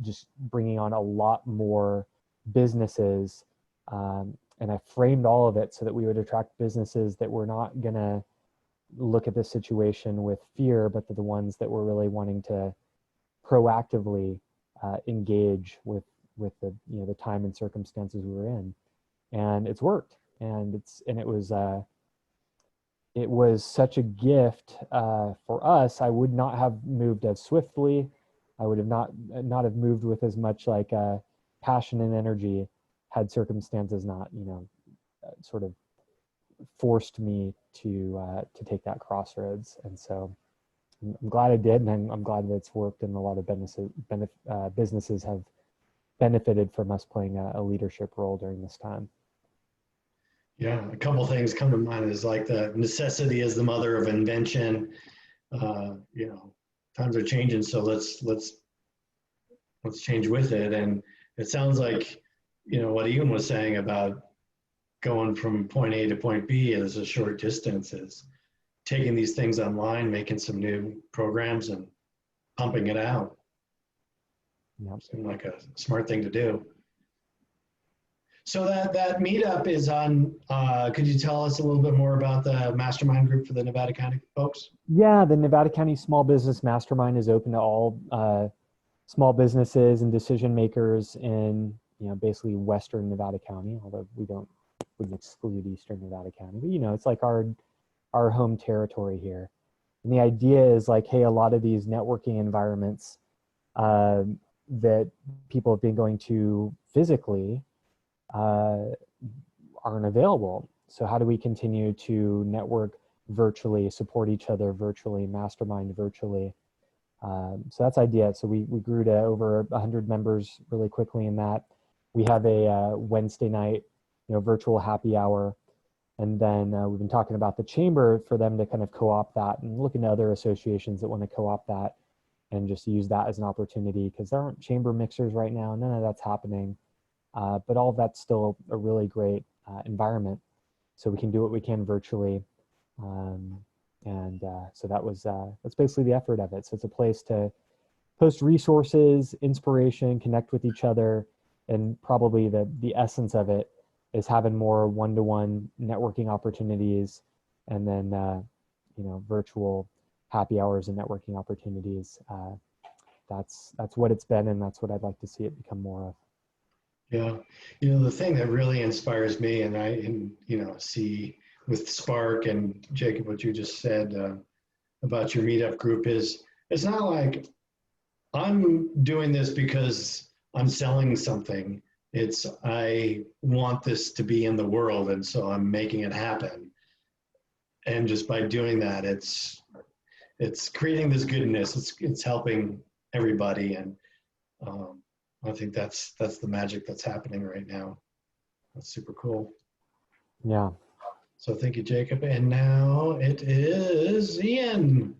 just bringing on a lot more businesses. And I framed all of it so that we would attract businesses that were not going to look at this situation with fear, but the ones that were really wanting to proactively engage with the time and circumstances we were in. And it's worked. And it was such a gift for us. I would not have moved as swiftly I would have not have moved with as much like passion and energy had circumstances not, sort of forced me to take that crossroads. And so I'm glad I did, and I'm glad that it's worked, and a lot of businesses have benefited from us playing a leadership role during this time. Yeah, a couple things come to mind is like the necessity is the mother of invention. Times are changing, so let's change with it. And it sounds like, what Ean was saying about going from point A to point B is a short distance, is taking these things online, making some new programs and pumping it out. Yep. Seemed like a smart thing to do. So that meetup is on, could you tell us a little bit more about the mastermind group for the Nevada County folks? Yeah, the Nevada County Small Business Mastermind is open to all small businesses and decision makers in, basically Western Nevada County, although wouldn't exclude Eastern Nevada County. But, it's like our home territory here. And the idea is like, hey, a lot of these networking environments that people have been going to physically aren't available. So how do we continue to network virtually, support each other virtually, mastermind virtually? So that's the idea. So we grew to over 100 members really quickly in that. We have a Wednesday night, virtual happy hour. And then we've been talking about the chamber for them to kind of co-opt that and look into other associations that want to co-opt that and just use that as an opportunity, because there aren't chamber mixers right now. None of that's happening. But all of that's still a really great environment. So we can do what we can virtually. So that's basically the effort of it. So it's a place to post resources, inspiration, connect with each other, and probably the essence of it is having more one-to-one networking opportunities, and then virtual happy hours and networking opportunities. That's what it's been, and that's what I'd like to see it become more of. Yeah, the thing that really inspires me, and I see with SPARC and Jacob, what you just said about your meetup group, is it's not like I'm doing this because I'm selling something. It's I want this to be in the world, and so I'm making it happen. And just by doing that, it's creating this goodness. It's helping everybody, and I think that's the magic that's happening right now. That's super cool. Yeah. So thank you, Jacob. And now it is Ean.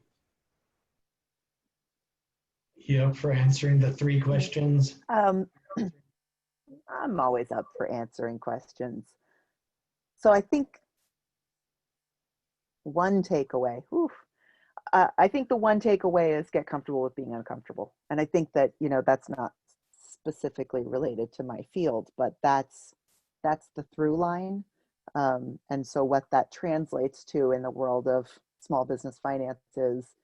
You up for answering the 3 questions? I'm always up for answering questions. So I think one takeaway, I think the one takeaway is get comfortable with being uncomfortable. And I think that, that's not specifically related to my field, but that's the through line. And so what that translates to in the world of small business finance is,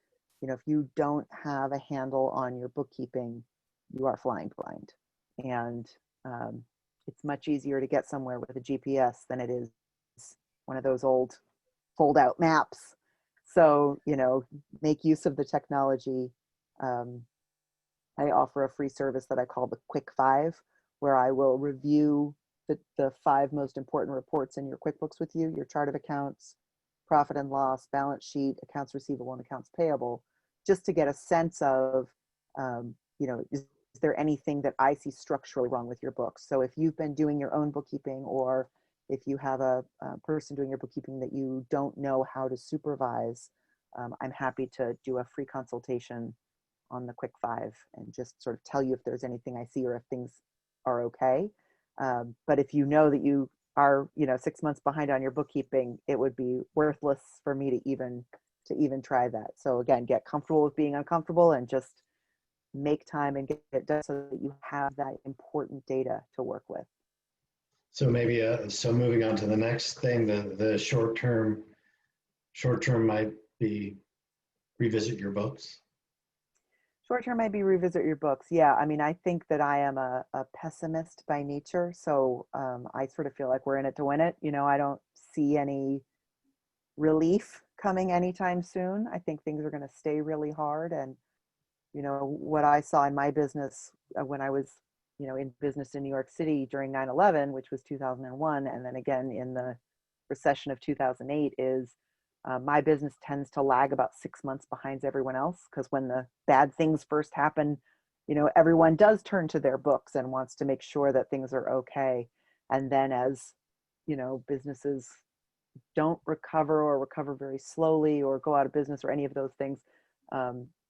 if you don't have a handle on your bookkeeping, you are flying blind. And it's much easier to get somewhere with a GPS than it is one of those old fold out maps. So, make use of the technology. I offer a free service that I call the Quick 5, where I will review the 5 most important reports in your QuickBooks with you: your chart of accounts, profit and loss, balance sheet, accounts receivable, and accounts payable, just to get a sense of, is there anything that I see structurally wrong with your books? So if you've been doing your own bookkeeping, or if you have a person doing your bookkeeping that you don't know how to supervise, I'm happy to do a free consultation on the Quick 5 and just sort of tell you if there's anything I see or if things are okay. But if you know that you are, 6 months behind on your bookkeeping, it would be worthless for me to even try that. So again, get comfortable with being uncomfortable and just make time and get it done so that you have that important data to work with. So maybe, so moving on to the next thing, the short term might be revisit your books. Short term might be revisit your books. Yeah, I mean, I think that I am a pessimist by nature. So I sort of feel like we're in it to win it. I don't see any relief coming anytime soon. I think things are going to stay really hard. And you know, what I saw in my business when I was, you know, in business in New York City during 9/11, which was 2001, and then again in the recession of 2008, is my business tends to lag about 6 months behind everyone else, because when the bad things first happen, you know, everyone does turn to their books and wants to make sure that things are okay. And then as, you know, businesses don't recover or recover very slowly or go out of business or any of those things,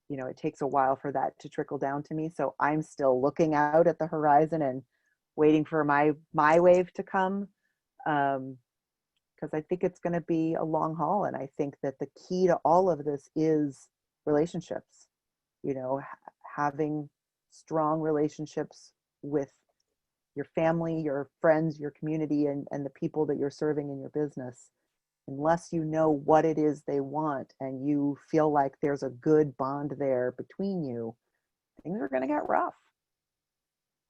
you know, it takes a while for that to trickle down to me. So I'm still looking out at the horizon and waiting for my wave to come, because I think it's going to be a long haul. And I think that the key to all of this is relationships, you know, having strong relationships with your family, your friends, your community, and the people that you're serving in your business. Unless you know what it is they want and you feel like there's a good bond there between you, things are going to get rough.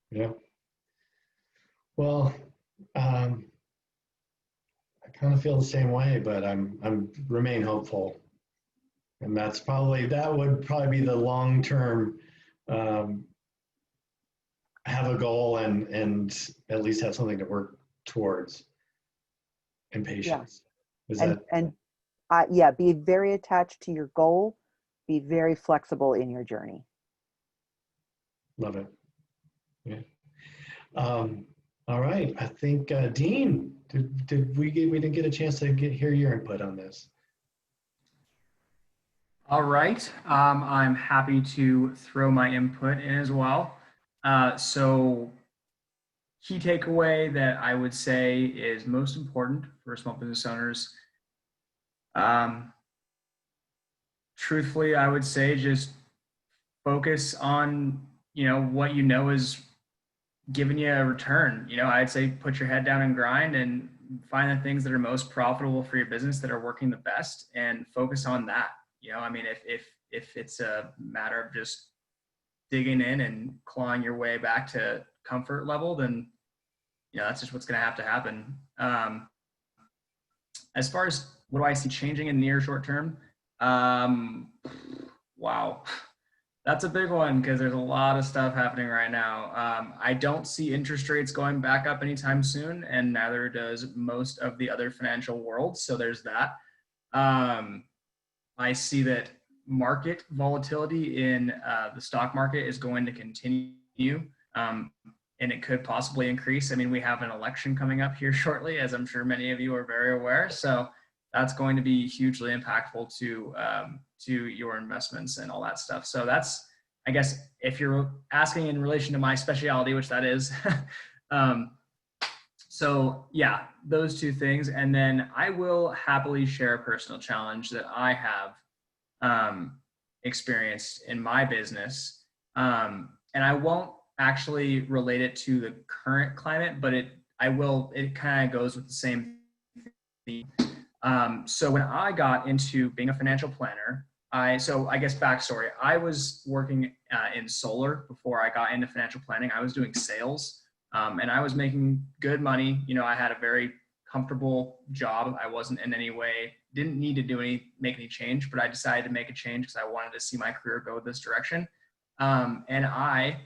Yeah. Well, I kind of feel the same way, but I'm remain hopeful, and that would probably be the long term. Have a goal and at least have something to work towards. And patience. Yeah, be very attached to your goal. Be very flexible in your journey. Love it. Yeah. All right. I think Dean, we didn't get a chance to hear your input on this. All right. I'm happy to throw my input in as well. So key takeaway that I would say is most important for small business owners. Truthfully, I would say just focus on, you know, what you know is giving you a return. You know, I'd say put your head down and grind and find the things that are most profitable for your business, that are working the best, and focus on that. You know, I mean, if it's a matter of just digging in and clawing your way back to comfort level, then, you know, that's just what's going to happen. As far as what do I see changing in near short term? Wow, that's a big one, because there's a lot of stuff happening right now. I don't see interest rates going back up anytime soon, and neither does most of the other financial world. So there's that. I see that market volatility in the stock market is going to continue, and it could possibly increase. I mean, we have an election coming up here shortly, as I'm sure many of you are very aware. So that's going to be hugely impactful to your investments and all that stuff. So that's, I guess, if you're asking in relation to my specialty, which that is. So yeah, those two things. And then I will happily share a personal challenge that I have experienced in my business. And I won't actually relate it to the current climate, but it kind of goes with the same theme. So when I got into being a financial planner, I guess backstory, I was working in solar before I got into financial planning. I was doing sales, and I was making good money. You know, I had a very comfortable job. I wasn't in any way, didn't need to make any change, but I decided to make a change because I wanted to see my career go this direction. And I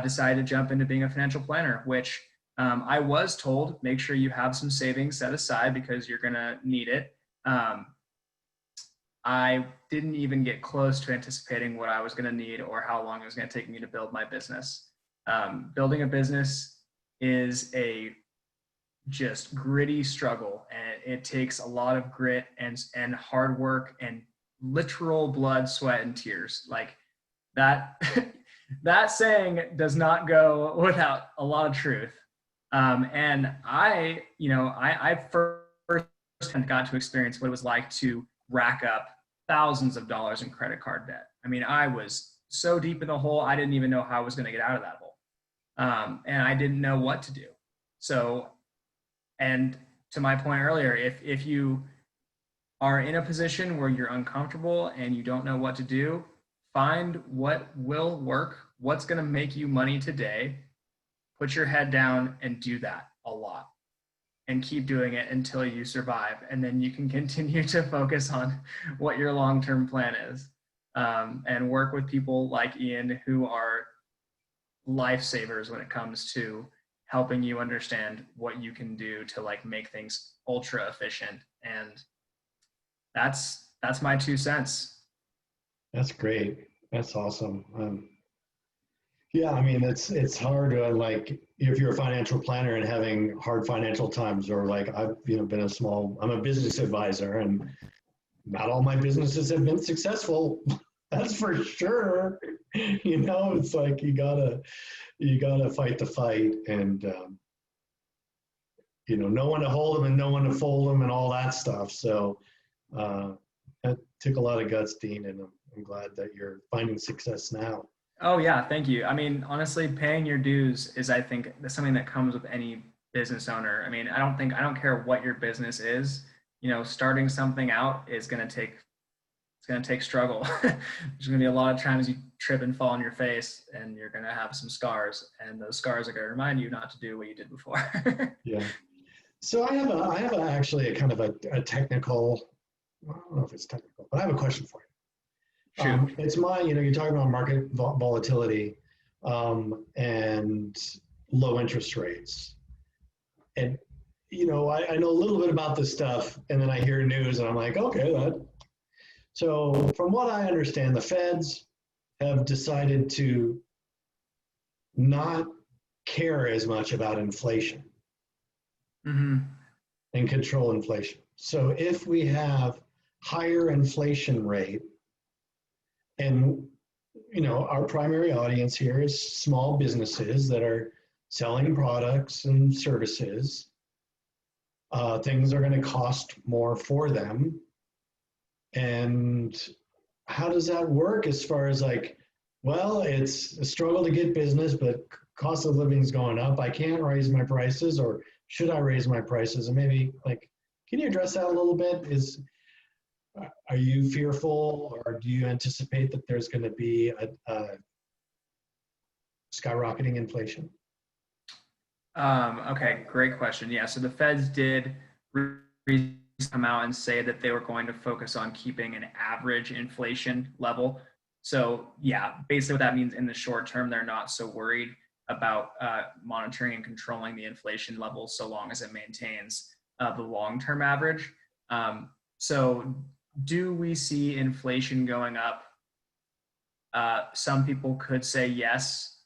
decided to jump into being a financial planner, which I was told, make sure you have some savings set aside because you're going to need it. I didn't even get close to anticipating what I was going to need or how long it was going to take me to build my business. Building a business is a just gritty struggle, and it takes a lot of grit and hard work and literal blood, sweat, and tears. Like that, that saying does not go without a lot of truth. And I first got to experience what it was like to rack up thousands of dollars in credit card debt. I mean, I was so deep in the hole, I didn't even know how I was going to get out of that hole. And I didn't know what to do. So, and to my point earlier, if you are in a position where you're uncomfortable and you don't know what to do, find what will work, what's going to make you money today, put your head down and do that a lot, and keep doing it until you survive. And then you can continue to focus on what your long-term plan is. and work with people like Ian who are lifesavers when it comes to helping you understand what you can do to like make things ultra efficient. And that's my 2 cents. That's great. That's awesome. Yeah, I mean, it's hard to like, if you're a financial planner and having hard financial times, or like I've, I'm a business advisor, and not all my businesses have been successful. That's for sure. It's like you gotta fight the fight, and know when to hold them and know when to fold them and all that stuff. So that took a lot of guts, Dean, and I'm glad that you're finding success now. Oh yeah, thank you. I mean, honestly, paying your dues is, I think, something that comes with any business owner. I mean, I don't care what your business is. Starting something out is going to take struggle. There's going to be a lot of times you trip and fall on your face, and you're going to have some scars, and those scars are going to remind you not to do what you did before. Yeah. So I have actually a kind of a technical, I don't know if it's technical, but I have a question for you. It's you're talking about market volatility and low interest rates. And, I know a little bit about this stuff, and then I hear news and I'm like, okay, so from what I understand, the Feds have decided to not care as much about inflation and control inflation. So if we have higher inflation rate, and our primary audience here is small businesses that are selling products and services, things are going to cost more for them. And how does that work as far as like, well, it's a struggle to get business, but cost of living is going up. I can't raise my prices, or should I raise my prices? And maybe like, can you address that a little bit? Are you fearful, or do you anticipate that there's going to be a skyrocketing inflation? Okay, great question. Yeah, so the Feds did come out and say that they were going to focus on keeping an average inflation level. So yeah, basically what that means in the short term, they're not so worried about monitoring and controlling the inflation level so long as it maintains the long-term average. So do we see inflation going up? Some people could say yes.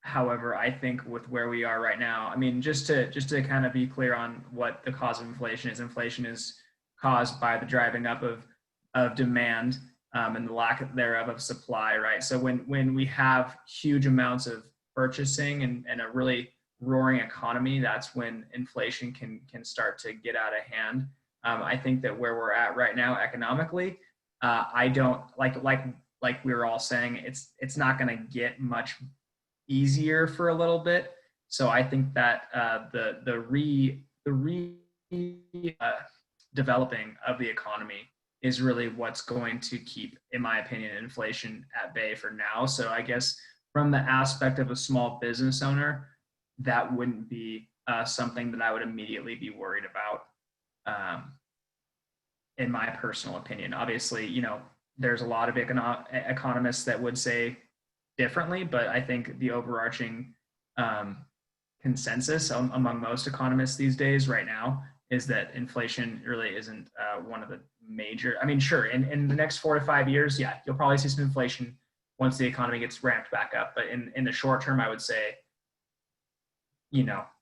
However, I think with where we are right now, I mean, just to kind of be clear on what the cause of inflation is caused by the driving up of demand and the lack thereof of supply, right? So when we have huge amounts of purchasing and a really roaring economy, that's when inflation can start to get out of hand. I think that where we're at right now economically, I don't like we were all saying, it's not going to get much easier for a little bit. So I think that the developing of the economy is really what's going to keep, in my opinion, inflation at bay for now. So I guess from the aspect of a small business owner, that wouldn't be something that I would immediately be worried about, in my personal opinion. Obviously, there's a lot of economists that would say differently, but I think the overarching consensus among most economists these days right now is that inflation really isn't one of the major, I mean, sure, in the next 4 to 5 years, yeah, you'll probably see some inflation once the economy gets ramped back up. But in the short term, I would say,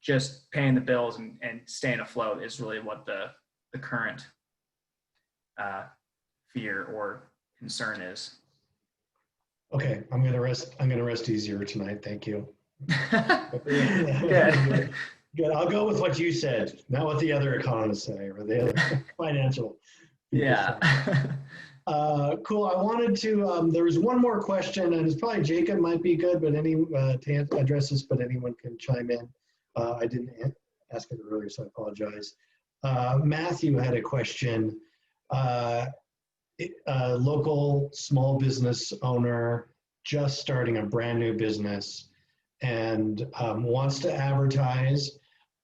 just paying the bills and staying afloat is really what the current fear or concern is. Okay, I'm gonna rest easier tonight. Thank you. Good. Good. I'll go with what you said, not what the other economists say or the other financial people Yeah. say. Cool. I wanted to. There was one more question, and it's probably Jacob might be good, but to address this, but anyone can chime in. I didn't ask it earlier, so I apologize. Matthew had a question. A local small business owner just starting a brand new business and wants to advertise,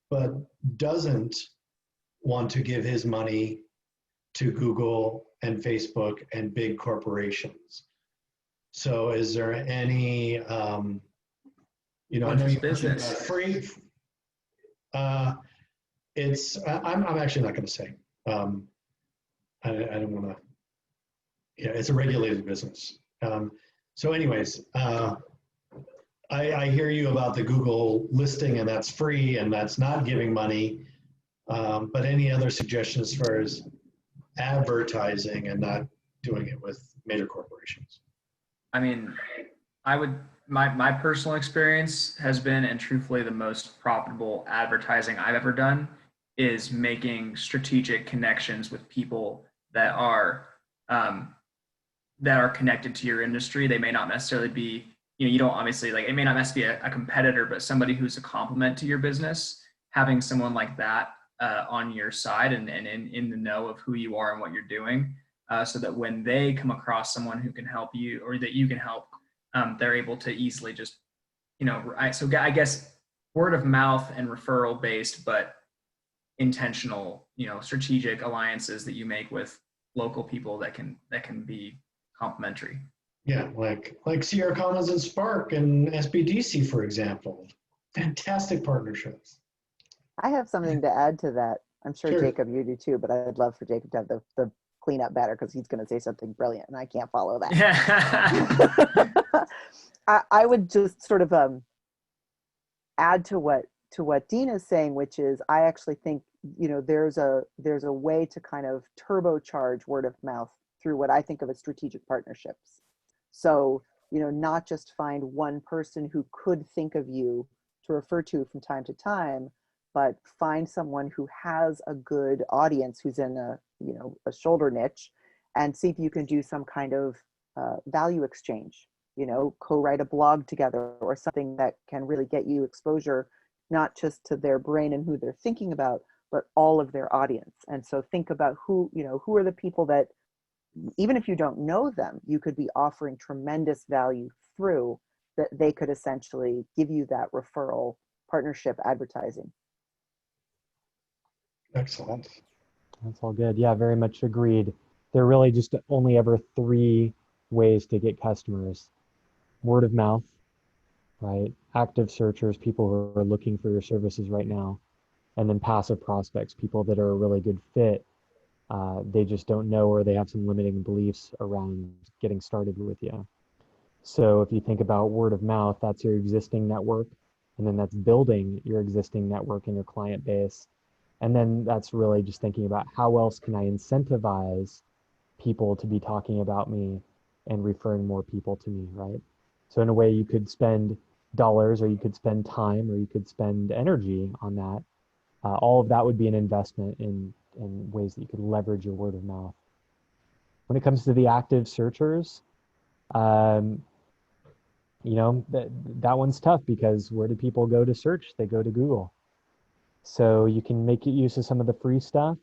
but doesn't want to give his money to Google and Facebook and big corporations. So is there any, you know, I know you mentioned business? free. I'm actually not going to say. I don't want to. Yeah, it's a regulated business. So, anyways, I hear you about the Google listing, and that's free, and that's not giving money. But any other suggestions as far as advertising and not doing it with major corporations? I mean, my personal experience has been, and truthfully the most profitable advertising I've ever done is making strategic connections with people that are connected to your industry. They may not necessarily be, you don't obviously, like, it may not necessarily be a competitor, but somebody who's a complement to your business. Having someone like that on your side and in the know of who you are and what you're doing, so that when they come across someone who can help you or that you can help, they're able to easily just, so I guess word of mouth and referral based, but intentional, strategic alliances that you make with local people that can be complementary. Yeah, like Sierra Commons and SPARC and SBDC, for example. Fantastic partnerships. I have something to add to that. I'm sure, Sure. Jacob, you do too, but I'd love for Jacob to have the cleanup better because he's going to say something brilliant and I can't follow that. Yeah. I would just sort of add to what Dean is saying, which is I actually think, there's a way to kind of turbocharge word of mouth through what I think of as strategic partnerships. So, not just find one person who could think of you to refer to from time to time, but find someone who has a good audience who's in a shoulder niche and see if you can do some kind of value exchange, co-write a blog together or something that can really get you exposure, not just to their brain and who they're thinking about, but all of their audience. And so think about who are the people that, even if you don't know them, you could be offering tremendous value through, that they could essentially give you that referral partnership advertising. Excellent. That's all good. Yeah, very much agreed. There are really just only ever 3 ways to get customers. Word of mouth, right? Active searchers, people who are looking for your services right now. And then passive prospects, people that are a really good fit. They just don't know, or they have some limiting beliefs around getting started with you. So if you think about word of mouth, that's your existing network. And then that's building your existing network and your client base. And then that's really just thinking about how else can I incentivize people to be talking about me and referring more people to me, right? So in a way, you could spend dollars, or you could spend time, or you could spend energy on that. All of that would be an investment in ways that you could leverage your word of mouth. When it comes to the active searchers, that one's tough, because where do people go to search? They go to Google. So you can make use of some of the free stuff.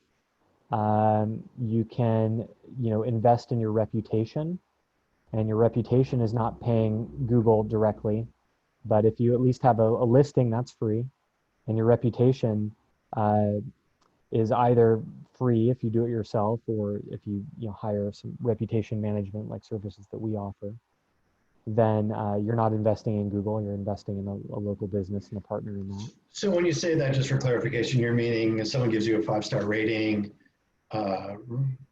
You can, invest in your reputation, and your reputation is not paying Google directly, but if you at least have a listing that's free, and your reputation is either free if you do it yourself, or if you hire some reputation management like services that we offer, then you're not investing in Google, you're investing in a local business and a partner in that. So when you say that, just for clarification, you're meaning if someone gives you a 5-star rating,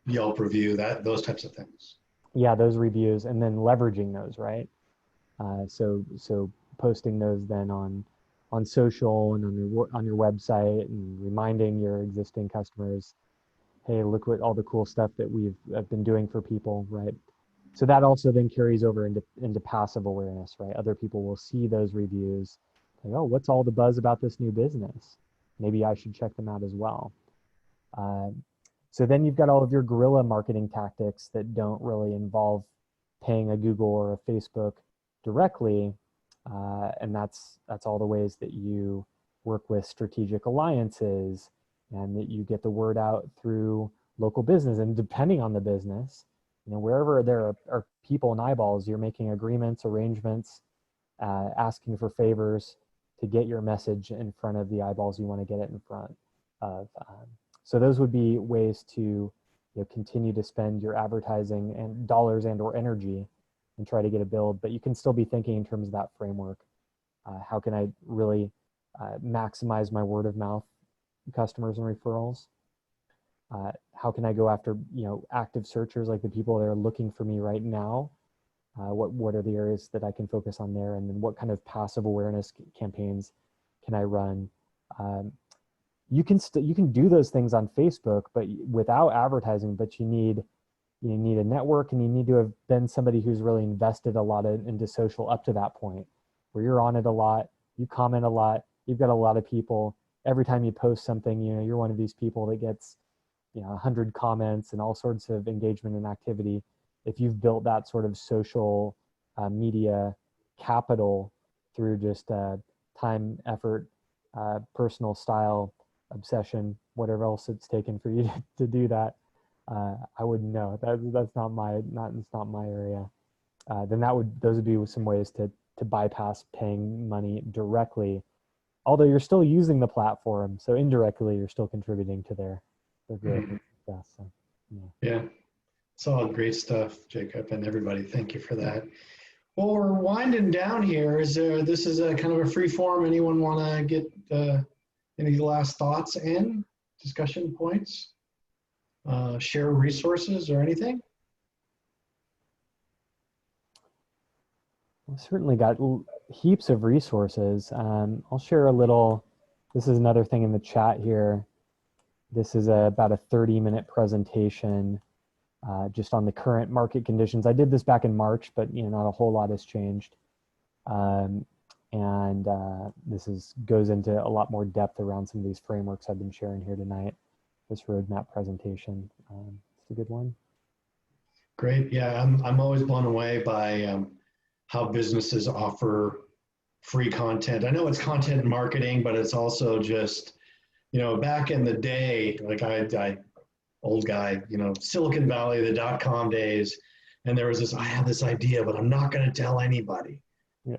Yelp review, those types of things. Yeah, those reviews, and then leveraging those, right? So posting those then on social and on your website, and reminding your existing customers, hey, look what all the cool stuff that I've been doing for people, right? So that also then carries over into passive awareness, right? Other people will see those reviews, like, oh, what's all the buzz about this new business? Maybe I should check them out as well. So then you've got all of your guerrilla marketing tactics that don't really involve paying a Google or a Facebook directly. And that's all the ways that you work with strategic alliances, and that you get the word out through local business. And depending on the business, wherever there are people and eyeballs, you're making agreements, arrangements, asking for favors to get your message in front of the eyeballs you want to get it in front of. So those would be ways to continue to spend your advertising and dollars and or energy and try to get a build, but you can still be thinking in terms of that framework. How can I really maximize my word of mouth customers and referrals? How can I go after, active searchers, like the people that are looking for me right now? What are the areas that I can focus on there? And then what kind of passive awareness campaigns can I run? You can do those things on Facebook, but without advertising, but you need a network, and you need to have been somebody who's really invested a lot into social up to that point, where you're on it a lot, you comment a lot, you've got a lot of people. Every time you post something, you're one of these people that gets 100 comments and all sorts of engagement and activity. If you've built that sort of social media capital through just time, effort, personal style, obsession, whatever else it's taken for you to do that, I wouldn't know. That's not my area. Then those would be some ways to bypass paying money directly, although you're still using the platform, so indirectly you're still contributing to their growth and success. So, yeah, it's all great stuff, Jacob, and everybody. Thank you for that. Well, we're winding down here. This is a kind of a free form. Anyone want to get any last thoughts in, discussion points, share resources or anything? We've certainly got heaps of resources. I'll share a little. This is another thing in the chat here. This is about a 30-minute presentation just on the current market conditions. I did this back in March, but not a whole lot has changed. This goes into a lot more depth around some of these frameworks I've been sharing here tonight. This roadmap presentation, it's a good one. Great. Yeah, I'm always blown away by how businesses offer free content. I know it's content marketing, but it's also just, back in the day, like I old guy, Silicon Valley, the .com days, and there was I have this idea, but I'm not going to tell anybody. Yeah.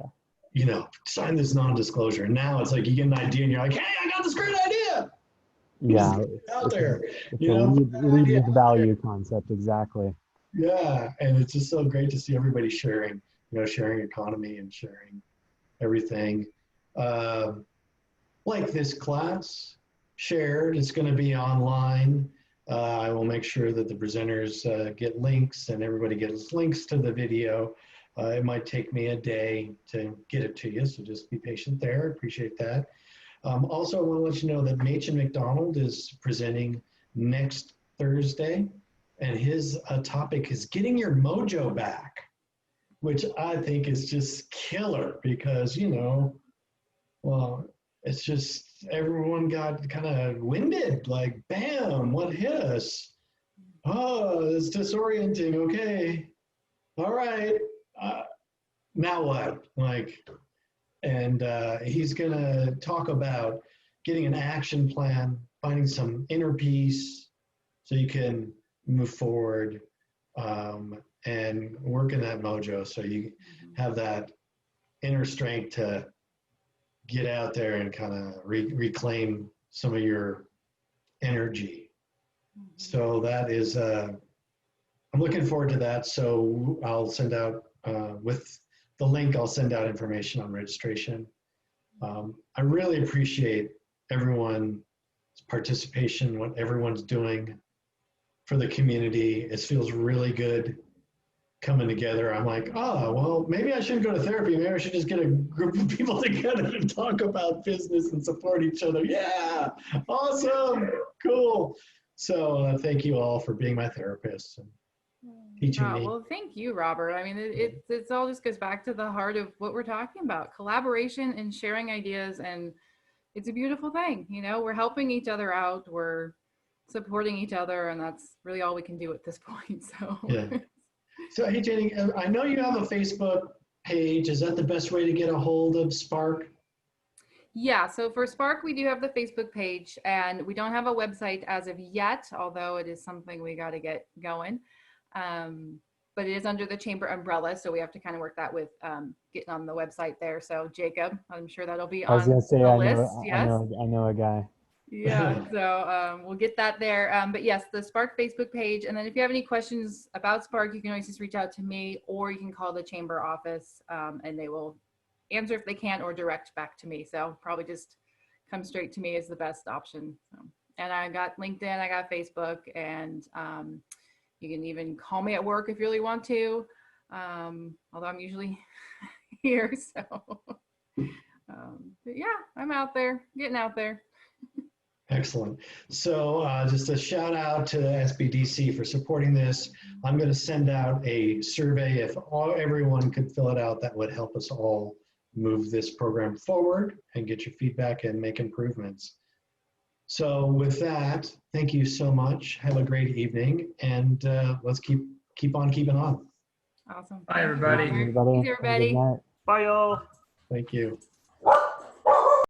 Sign this non-disclosure. Now it's like you get an idea and you're like, hey, I got this great idea. Yeah. Out there. It's a lead with value concept, exactly. Yeah, and it's just so great to see everybody sharing, sharing economy and sharing everything. Like this class shared, it's going to be online. I will make sure that the presenters get links and everybody gets links to the video. It might take me a day to get it to you, so just be patient there. I appreciate that. Also, I want to let you know that Machen McDonald is presenting next Thursday, and his topic is getting your mojo back, which I think is just killer because, well, it's just everyone got kind of winded, like, bam, what hit us? Oh, it's disorienting. Okay. All right. Now what? And he's going to talk about getting an action plan, finding some inner peace so you can move forward and work in that mojo so you have that inner strength to get out there and kind of reclaim some of your energy. So that is, I'm looking forward to that. So I'll send out, with the link, I'll send out information on registration. I really appreciate everyone's participation, what everyone's doing for the community. It feels really good coming together. I'm like, oh, well, maybe I shouldn't go to therapy. Maybe I should just get a group of people together and talk about business and support each other. Yeah, awesome, cool. So thank you all for being my therapists and teaching me. Well, thank you, Robert. I mean, it's all just goes back to the heart of what we're talking about, collaboration and sharing ideas. And it's a beautiful thing. We're helping each other out. We're supporting each other. And that's really all we can do at this point. So, yeah. So, hey, Jennie, I know you have a Facebook page. Is that the best way to get a hold of SPARC? Yeah, so for SPARC, we do have the Facebook page, and we don't have a website as of yet, although it is something we got to get going. But it is under the chamber umbrella, so we have to kind of work that with getting on the website there. So Jacob, I'm sure that'll be on the list. Yes. I know a guy. Yeah, so we'll get that there. But yes, the SPARC Facebook page. And then if you have any questions about SPARC, you can always just reach out to me, or you can call the chamber office and they will answer if they can, or direct back to me. So probably just come straight to me is the best option. So, and I got LinkedIn, I got Facebook, and you can even call me at work if you really want to, although I'm usually here. So, but yeah, I'm out there, getting out there. Excellent. So just a shout out to the SBDC for supporting this. I'm going to send out a survey. If everyone could fill it out, that would help us all move this program forward and get your feedback and make improvements. So with that, thank you so much. Have a great evening, and let's keep on keeping on. Awesome. Bye, everybody. Thanks, Have a good everybody. night. Bye, y'all. Thank you.